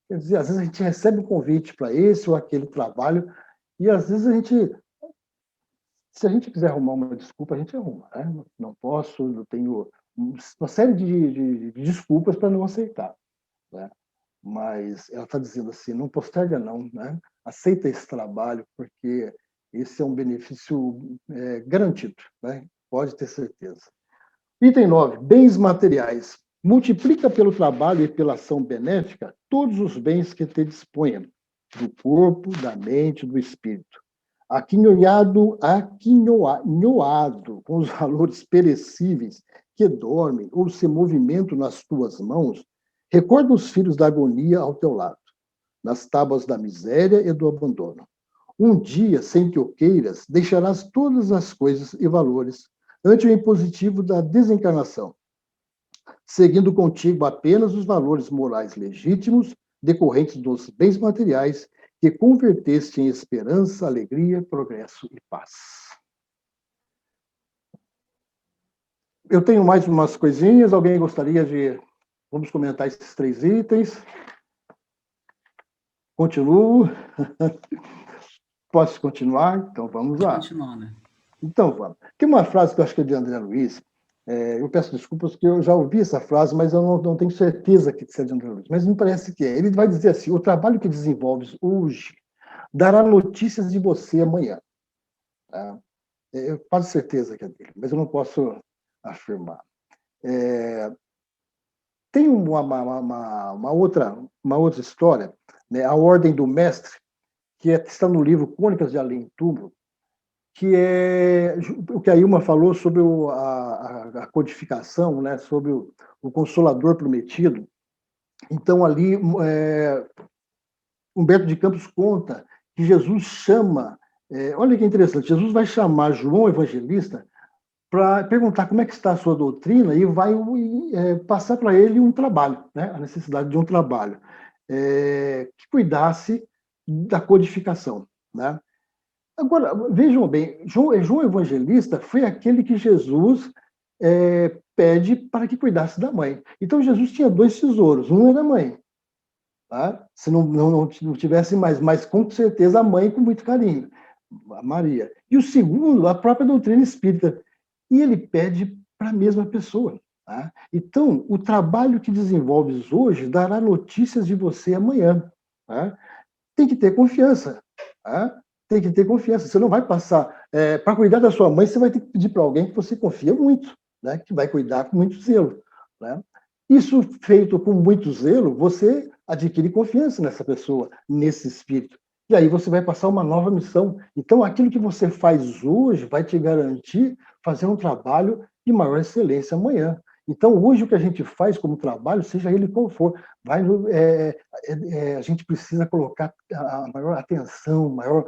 Quer dizer, às vezes a gente recebe um convite para esse ou aquele trabalho e às vezes se a gente quiser arrumar uma desculpa, a gente arruma. Né? Não posso, eu tenho uma série de desculpas para não aceitar. Né? Mas ela está dizendo assim: não posterga não, né? Aceita esse trabalho, porque esse é um benefício garantido, né? Pode ter certeza. Item 9, bens materiais. Multiplica pelo trabalho e pela ação benéfica todos os bens que te disponham, do corpo, da mente, do espírito. Aquinhoado com os valores perecíveis que dormem ou se movimentam nas tuas mãos, recorda os filhos da agonia ao teu lado, nas tábuas da miséria e do abandono. Um dia, sem que o queiras, deixarás todas as coisas e valores ante o impositivo da desencarnação. seguindo contigo apenas os valores morais legítimos decorrentes dos bens materiais que converteste em esperança, alegria, progresso e paz. Eu tenho mais umas coisinhas, alguém gostaria de... Vamos comentar esses 3 itens. Continuo. Posso continuar? Então, vamos lá. Continuar, né? Então, vamos. Tem uma frase que eu acho que é de André Luiz. Eu peço desculpas porque eu já ouvi essa frase, mas eu não tenho certeza que é de André Luiz. Mas me parece que é. Ele vai dizer assim, o trabalho que desenvolves hoje dará notícias de você amanhã. Tá? Eu quase certeza que é dele, mas eu não posso afirmar. Tem uma outra história, né? A Ordem do Mestre, que está no livro Crônicas de Além Túmulo, que é o que a Ilma falou sobre a codificação, né? Sobre o Consolador Prometido. Então, ali, Humberto de Campos conta que Jesus chama... olha que interessante, Jesus vai chamar João Evangelista para perguntar como é que está a sua doutrina e vai passar para ele um trabalho, né? A necessidade de um trabalho que cuidasse da codificação, né? Agora, vejam bem, João Evangelista foi aquele que Jesus pede para que cuidasse da mãe. Então, Jesus tinha 2 tesouros, um era a mãe, tá? Se não tivesse mais, mas com certeza a mãe com muito carinho, a Maria. E o segundo, a própria doutrina espírita. E ele pede para a mesma pessoa. Tá? Então, o trabalho que desenvolves hoje dará notícias de você amanhã. Tá? Tem que ter confiança. Tá? Tem que ter confiança. Você não vai passar... para cuidar da sua mãe, você vai ter que pedir para alguém que você confia muito, né? Que vai cuidar com muito zelo. Né? Isso feito com muito zelo, você adquire confiança nessa pessoa, nesse espírito. E aí você vai passar uma nova missão. Então, aquilo que você faz hoje vai te garantir fazer um trabalho de maior excelência amanhã. Então, hoje, o que a gente faz como trabalho, seja ele qual for, a gente precisa colocar a maior atenção, maior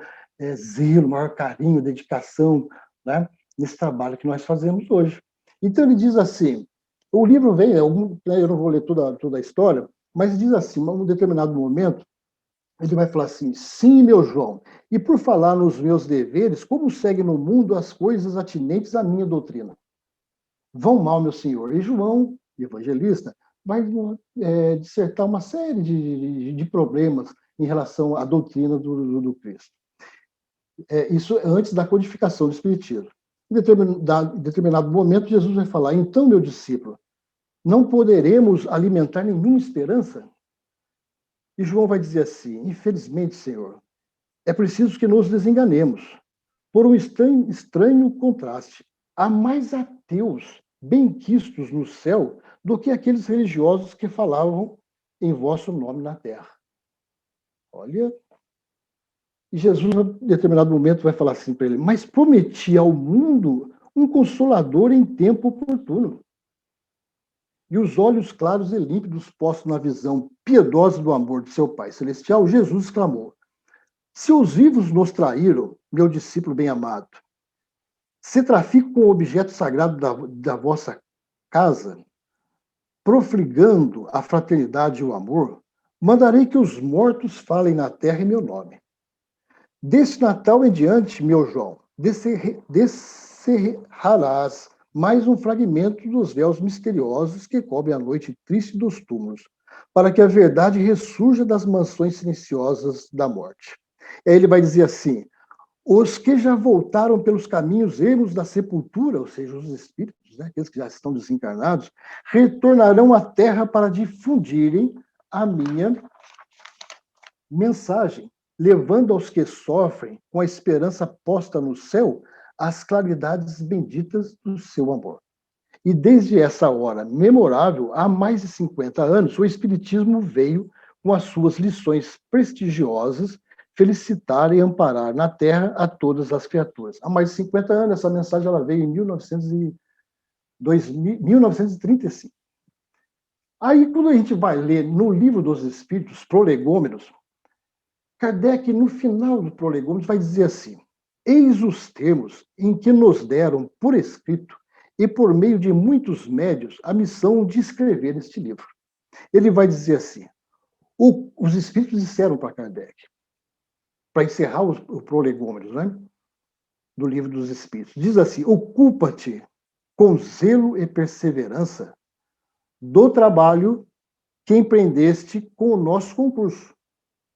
zelo, maior carinho, dedicação, né, nesse trabalho que nós fazemos hoje. Então, ele diz assim, o livro vem, eu não vou ler toda a história, mas diz assim, em um determinado momento, ele vai falar assim, sim, meu João, e por falar nos meus deveres, como segue no mundo as coisas atinentes à minha doutrina? Vão mal, meu senhor. E João, evangelista, vai dissertar uma série de problemas em relação à doutrina do Cristo. Isso é antes da codificação do Espiritismo. Em determinado momento, Jesus vai falar, então, meu discípulo, não poderemos alimentar nenhuma esperança? E João vai dizer assim, infelizmente, Senhor, é preciso que nos desenganemos. Por um estranho contraste, há mais ateus benquistos no céu do que aqueles religiosos que falavam em vosso nome na terra. Olha, e Jesus, em determinado momento, vai falar assim para ele, mas prometi ao mundo um consolador em tempo oportuno. E os olhos claros e límpidos postos na visão piedosa do amor de seu Pai Celestial, Jesus exclamou, se os vivos nos traíram, meu discípulo bem-amado, se trafico com o objeto sagrado da vossa casa, profligando a fraternidade e o amor, mandarei que os mortos falem na terra em meu nome. Desse Natal em diante, meu João, descerrarás mais um fragmento dos véus misteriosos que cobrem a noite triste dos túmulos, para que a verdade ressurja das mansões silenciosas da morte. Aí ele vai dizer assim, os que já voltaram pelos caminhos ermos da sepultura, ou seja, os espíritos, né, aqueles que já estão desencarnados, retornarão à terra para difundirem a minha mensagem, levando aos que sofrem, com a esperança posta no céu, as claridades benditas do seu amor. E desde essa hora memorável, há mais de 50 anos, o Espiritismo veio com as suas lições prestigiosas, felicitar e amparar na terra a todas as criaturas. Há mais de 50 anos, essa mensagem ela veio em 1935. Aí, quando a gente vai ler no Livro dos Espíritos, Prolegômenos, Kardec, no final do Prolegômenos, vai dizer assim, eis os termos em que nos deram por escrito e por meio de muitos médios, a missão de escrever este livro. Ele vai dizer assim, os espíritos disseram para Kardec, para encerrar o prolegômenos, né, do livro dos espíritos, diz assim, ocupa-te com zelo e perseverança do trabalho que empreendeste com o nosso concurso.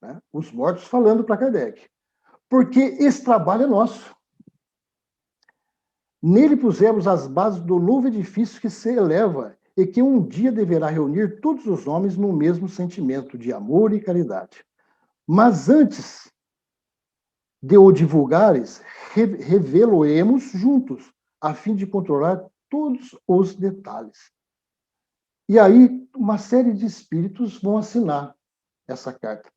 Né? Os mortos falando para Kardec. Porque esse trabalho é nosso. Nele pusemos as bases do novo edifício que se eleva e que um dia deverá reunir todos os homens no mesmo sentimento de amor e caridade. Mas antes de o divulgares, revelo-emos juntos, a fim de controlar todos os detalhes. E aí, uma série de espíritos vão assinar essa carta.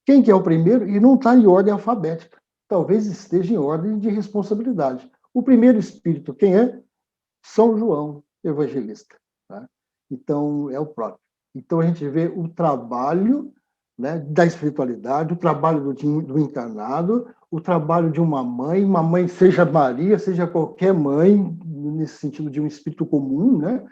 Quem que é o primeiro? E não está em ordem alfabética. Talvez esteja em ordem de responsabilidade. O primeiro espírito, quem é? São João Evangelista. Tá? Então, é o próprio. Então, a gente vê o trabalho, né, da espiritualidade, o trabalho do encarnado, o trabalho de uma mãe, seja Maria, seja qualquer mãe, nesse sentido de um espírito comum, né?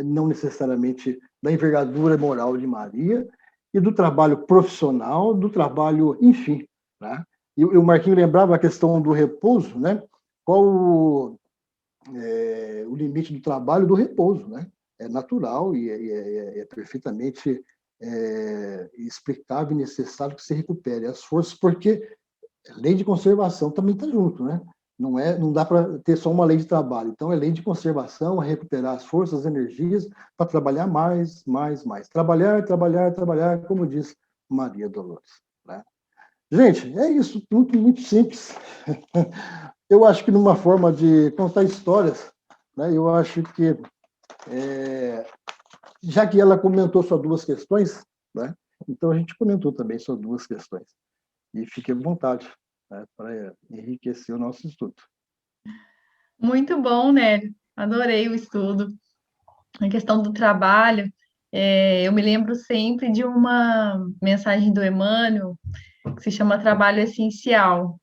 Não necessariamente da envergadura moral de Maria, e do trabalho profissional, do trabalho, enfim. Né? E o Marquinhos lembrava a questão do repouso, né? Qual o limite do trabalho do repouso, né? É natural e é perfeitamente explicável e necessário que se recupere as forças, porque a lei de conservação também está junto, né? Não dá para ter só uma lei de trabalho. Então, é lei de conservação, recuperar as forças, as energias, para trabalhar mais. Trabalhar, como diz Maria Dolores. Né? Gente, é isso, muito, muito simples. Eu acho que numa forma de contar histórias, né, eu acho que, já que ela comentou só duas questões, né, então a gente comentou também só duas questões. E fique à vontade, né, para enriquecer o nosso estudo. Muito bom, Nélio. Adorei o estudo. A questão do trabalho, eu me lembro sempre de uma mensagem do Emmanuel, que se chama Trabalho Essencial.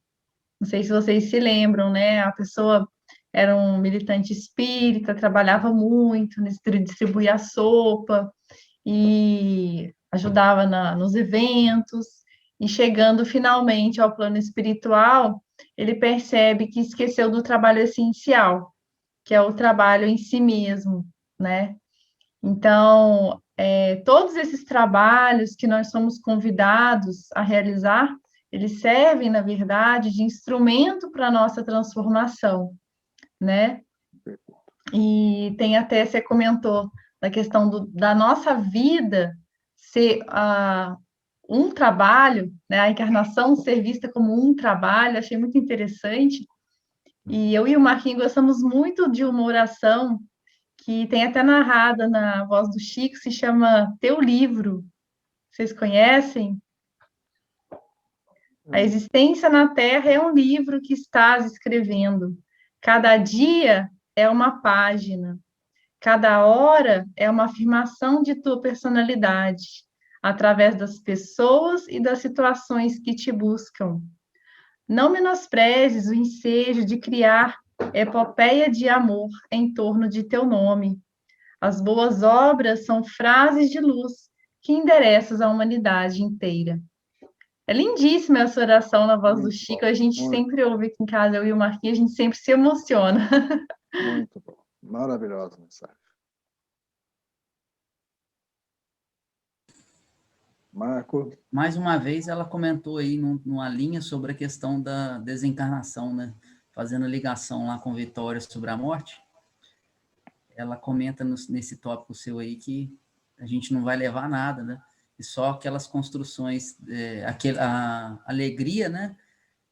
Não sei se vocês se lembram, né? A pessoa era um militante espírita, trabalhava muito, distribuía a sopa e ajudava nos eventos. E chegando finalmente ao plano espiritual, ele percebe que esqueceu do trabalho essencial, que é o trabalho em si mesmo, né? Então, todos esses trabalhos que nós somos convidados a realizar, eles servem, na verdade, de instrumento para a nossa transformação, né? E tem até, você comentou, da questão da nossa vida ser um trabalho, né? A encarnação ser vista como um trabalho, achei muito interessante. E eu e o Marquinhos gostamos muito de uma oração que tem até narrada na voz do Chico, se chama Teu Livro. Vocês conhecem? A existência na Terra é um livro que estás escrevendo. Cada dia é uma página. Cada hora é uma afirmação de tua personalidade, através das pessoas e das situações que te buscam. Não menosprezes o ensejo de criar epopeia de amor em torno de teu nome. As boas obras são frases de luz que endereças à humanidade inteira. É lindíssima essa oração na voz do Chico. A gente sempre ouve aqui em casa, eu e o Marquinhos, a gente sempre se emociona. Muito bom. Maravilhosa mensagem. Marco. Mais uma vez, ela comentou aí numa linha sobre a questão da desencarnação, né? Fazendo ligação lá com Vitória sobre a morte. Ela comenta nesse tópico seu aí que a gente não vai levar nada, né? E só aquelas construções, a alegria, né?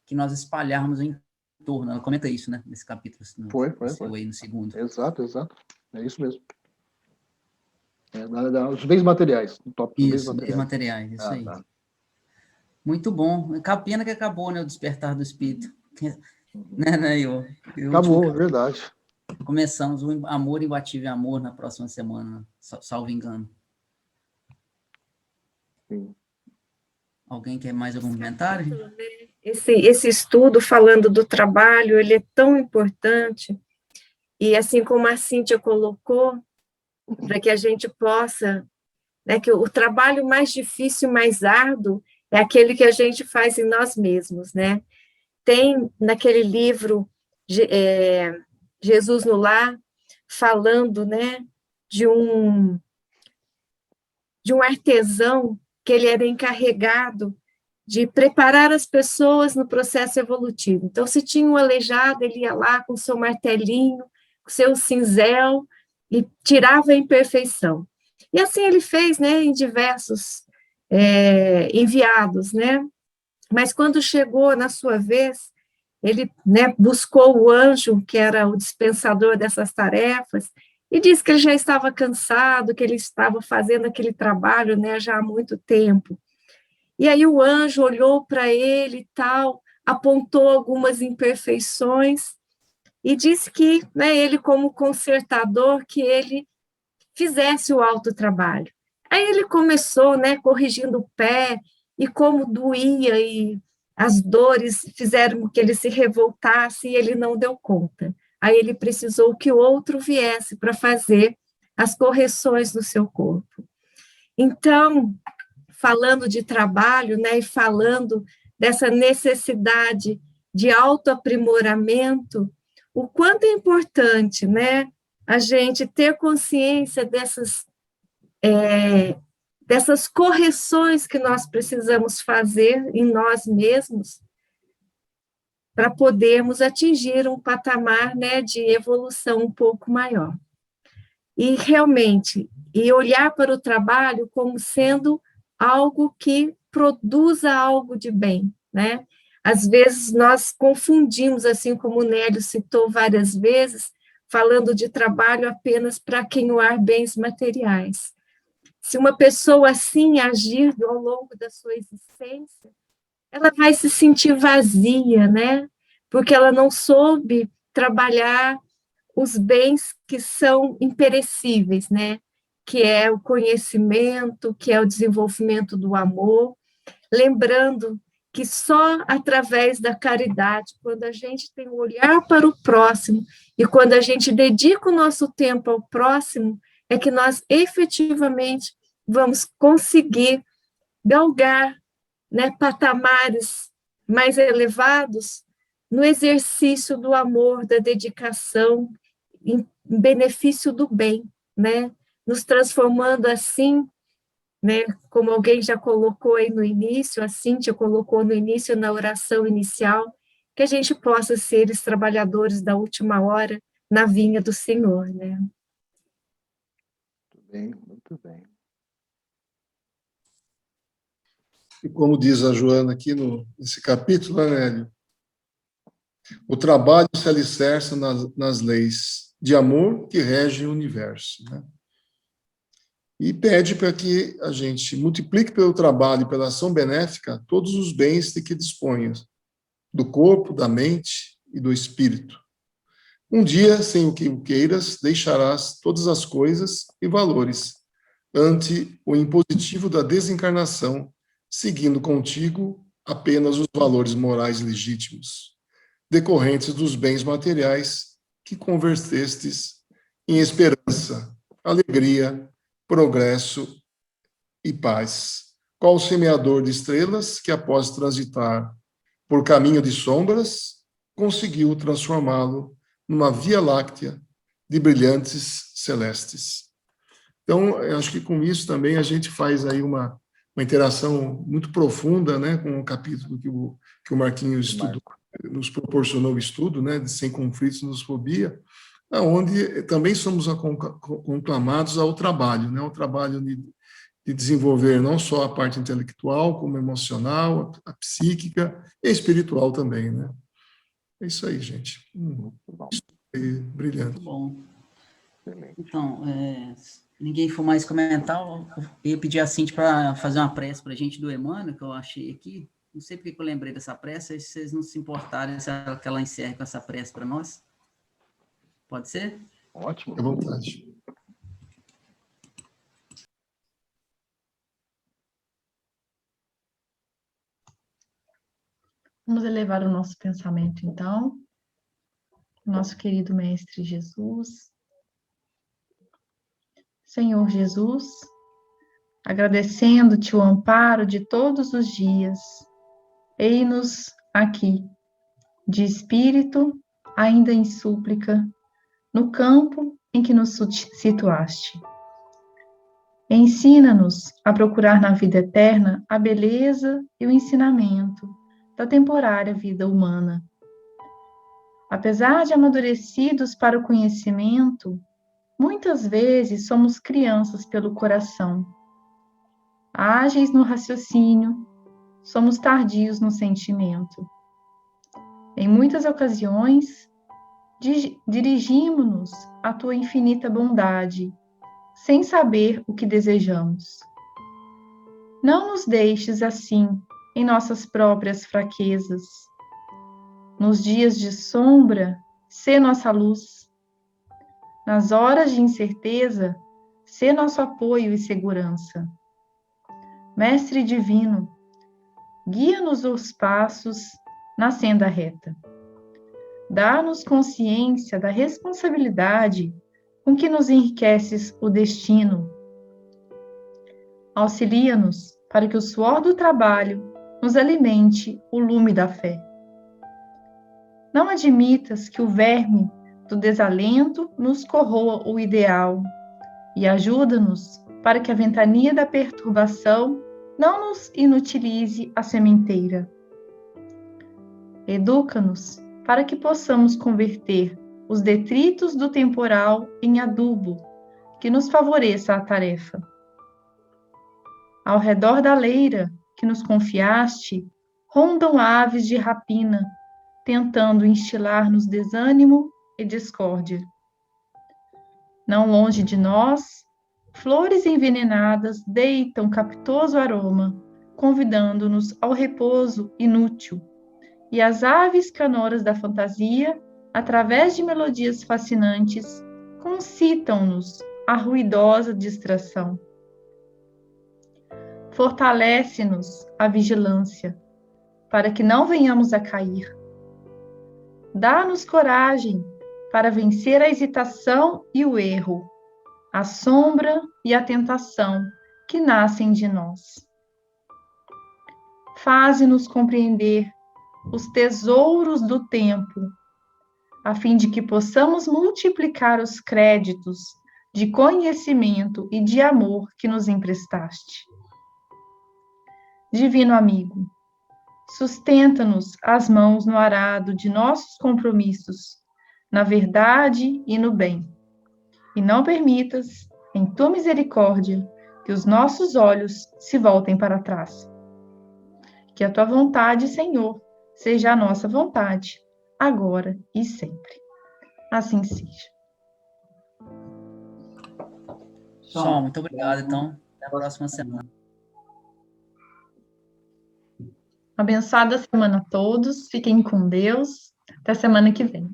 Que nós espalharmos em torno. Ela comenta isso, né? Nesse capítulo. Foi. Aí no segundo. Exato. É isso mesmo. Os bens materiais. O tópico isso, bens materiais. Isso aí. Tá. Muito bom. Pena que acabou, né? O despertar do espírito. Né, acabou, é verdade. Começamos o Amor Imbatível Amor na próxima semana, salvo engano. Sim. Alguém quer mais algum comentário? Esse estudo falando do trabalho, ele é tão importante, E assim como a Cíntia colocou, para que a gente possa, né, que o trabalho mais difícil, mais árduo, é aquele que a gente faz em nós mesmos, né? Tem naquele livro Jesus no Lar, falando, né, de um artesão que ele era encarregado de preparar as pessoas no processo evolutivo. Então, se tinha um aleijado, ele ia lá com seu martelinho, com seu cinzel, e tirava a imperfeição. E assim ele fez, né, em diversos enviados, né? Mas quando chegou na sua vez, ele, né, buscou o anjo, que era o dispensador dessas tarefas, e disse que ele já estava cansado, que ele estava fazendo aquele trabalho, né, já há muito tempo. E aí o anjo olhou para ele e tal, apontou algumas imperfeições e disse que, né, ele como consertador, que ele fizesse o autotrabalho. Aí ele começou, né, corrigindo o pé, e como doía, e as dores fizeram com que ele se revoltasse, e ele não deu conta. Aí ele precisou que o outro viesse para fazer as correções no seu corpo. Então, falando de trabalho, né, e falando dessa necessidade de autoaprimoramento, o quanto é importante, né, a gente ter consciência dessas correções que nós precisamos fazer em nós mesmos para podermos atingir um patamar, né, de evolução um pouco maior. E realmente, e olhar para o trabalho como sendo algo que produza algo de bem, né? Às vezes nós confundimos, assim como o Nélio citou várias vezes, falando de trabalho apenas para quenhoar bens materiais. Se uma pessoa assim agir ao longo da sua existência, ela vai se sentir vazia, né? Porque ela não soube trabalhar os bens que são imperecíveis, né? Que é o conhecimento, que é o desenvolvimento do amor, lembrando que só através da caridade, quando a gente tem um olhar para o próximo e quando a gente dedica o nosso tempo ao próximo, é que nós efetivamente vamos conseguir galgar, né, patamares mais elevados no exercício do amor, da dedicação, em benefício do bem, né? Nos transformando assim, né? Como alguém já colocou aí no início, a Cíntia colocou no início, na oração inicial, que a gente possa ser os trabalhadores da última hora na vinha do Senhor, né? Muito bem, muito bem. E como diz a Joana aqui nesse capítulo, né, Nélio? O trabalho se alicerça nas leis de amor que regem o universo, né? E pede para que a gente multiplique pelo trabalho e pela ação benéfica todos os bens de que disponha, do corpo, da mente e do espírito. Um dia, sem o que o queiras, deixarás todas as coisas e valores ante o impositivo da desencarnação, seguindo contigo apenas os valores morais legítimos, decorrentes dos bens materiais que convertestes em esperança, alegria, progresso e paz. Qual o semeador de estrelas que, após transitar por caminho de sombras, conseguiu transformá-lo numa via láctea de brilhantes celestes. Então, eu acho que com isso também a gente faz aí uma interação muito profunda, né, com o capítulo que o Marquinhos estudou, nos proporcionou o estudo, né, de Sem Conflitos e Nosfobia, onde também somos conclamados ao trabalho, né, ao trabalho de desenvolver não só a parte intelectual, como emocional, a psíquica e espiritual também, né. É isso aí, gente. Muito bom. Brilhante. Muito bom. Excelente. Então, ninguém for mais comentar, eu ia pedir a Cintia para fazer uma prece para a gente do Emmanuel, que eu achei aqui. Não sei porque que eu lembrei dessa prece, se vocês não se importarem, se ela encerre com essa prece para nós. Pode ser? Ótimo. À vontade. Vamos elevar o nosso pensamento, então, nosso querido Mestre Jesus. Senhor Jesus, agradecendo-te o amparo de todos os dias, eis-nos aqui, de espírito, ainda em súplica, no campo em que nos situaste. Ensina-nos a procurar na vida eterna a beleza e o ensinamento da temporária vida humana. Apesar de amadurecidos para o conhecimento, muitas vezes somos crianças pelo coração. Ágeis no raciocínio, somos tardios no sentimento. Em muitas ocasiões, dirigimos-nos à tua infinita bondade, sem saber o que desejamos. Não nos deixes assim, em nossas próprias fraquezas. Nos dias de sombra, sê nossa luz. Nas horas de incerteza, sê nosso apoio e segurança. Mestre divino, guia-nos os passos na senda reta. Dá-nos consciência da responsabilidade com que nos enriqueces o destino. Auxilia-nos para que o suor do trabalho nos alimente o lume da fé. Não admitas que o verme do desalento nos corroa o ideal e ajuda-nos para que a ventania da perturbação não nos inutilize a sementeira. Educa-nos para que possamos converter os detritos do temporal em adubo que nos favoreça a tarefa. Ao redor da leira que nos confiaste, rondam aves de rapina, tentando instilar-nos desânimo e discórdia. Não longe de nós, flores envenenadas deitam captoso aroma, convidando-nos ao repouso inútil, e as aves canoras da fantasia, através de melodias fascinantes, concitam-nos a ruidosa distração. Fortalece-nos a vigilância, para que não venhamos a cair. Dá-nos coragem para vencer a hesitação e o erro, a sombra e a tentação que nascem de nós. Faze-nos compreender os tesouros do tempo, a fim de que possamos multiplicar os créditos de conhecimento e de amor que nos emprestaste. Divino amigo, sustenta-nos as mãos no arado de nossos compromissos, na verdade e no bem, e não permitas, em tua misericórdia, que os nossos olhos se voltem para trás. Que a tua vontade, Senhor, seja a nossa vontade, agora e sempre. Assim seja. Som, muito obrigado, então. Até a próxima semana. Abençoada semana a todos. Fiquem com Deus. Até semana que vem.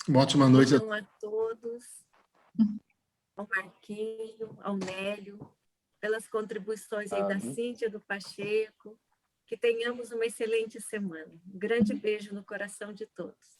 Uma ótima noite a A todos, ao Marquinho, ao Nélio, pelas contribuições aí da Cíntia, do Pacheco. Que tenhamos uma excelente semana. Um grande beijo no coração de todos.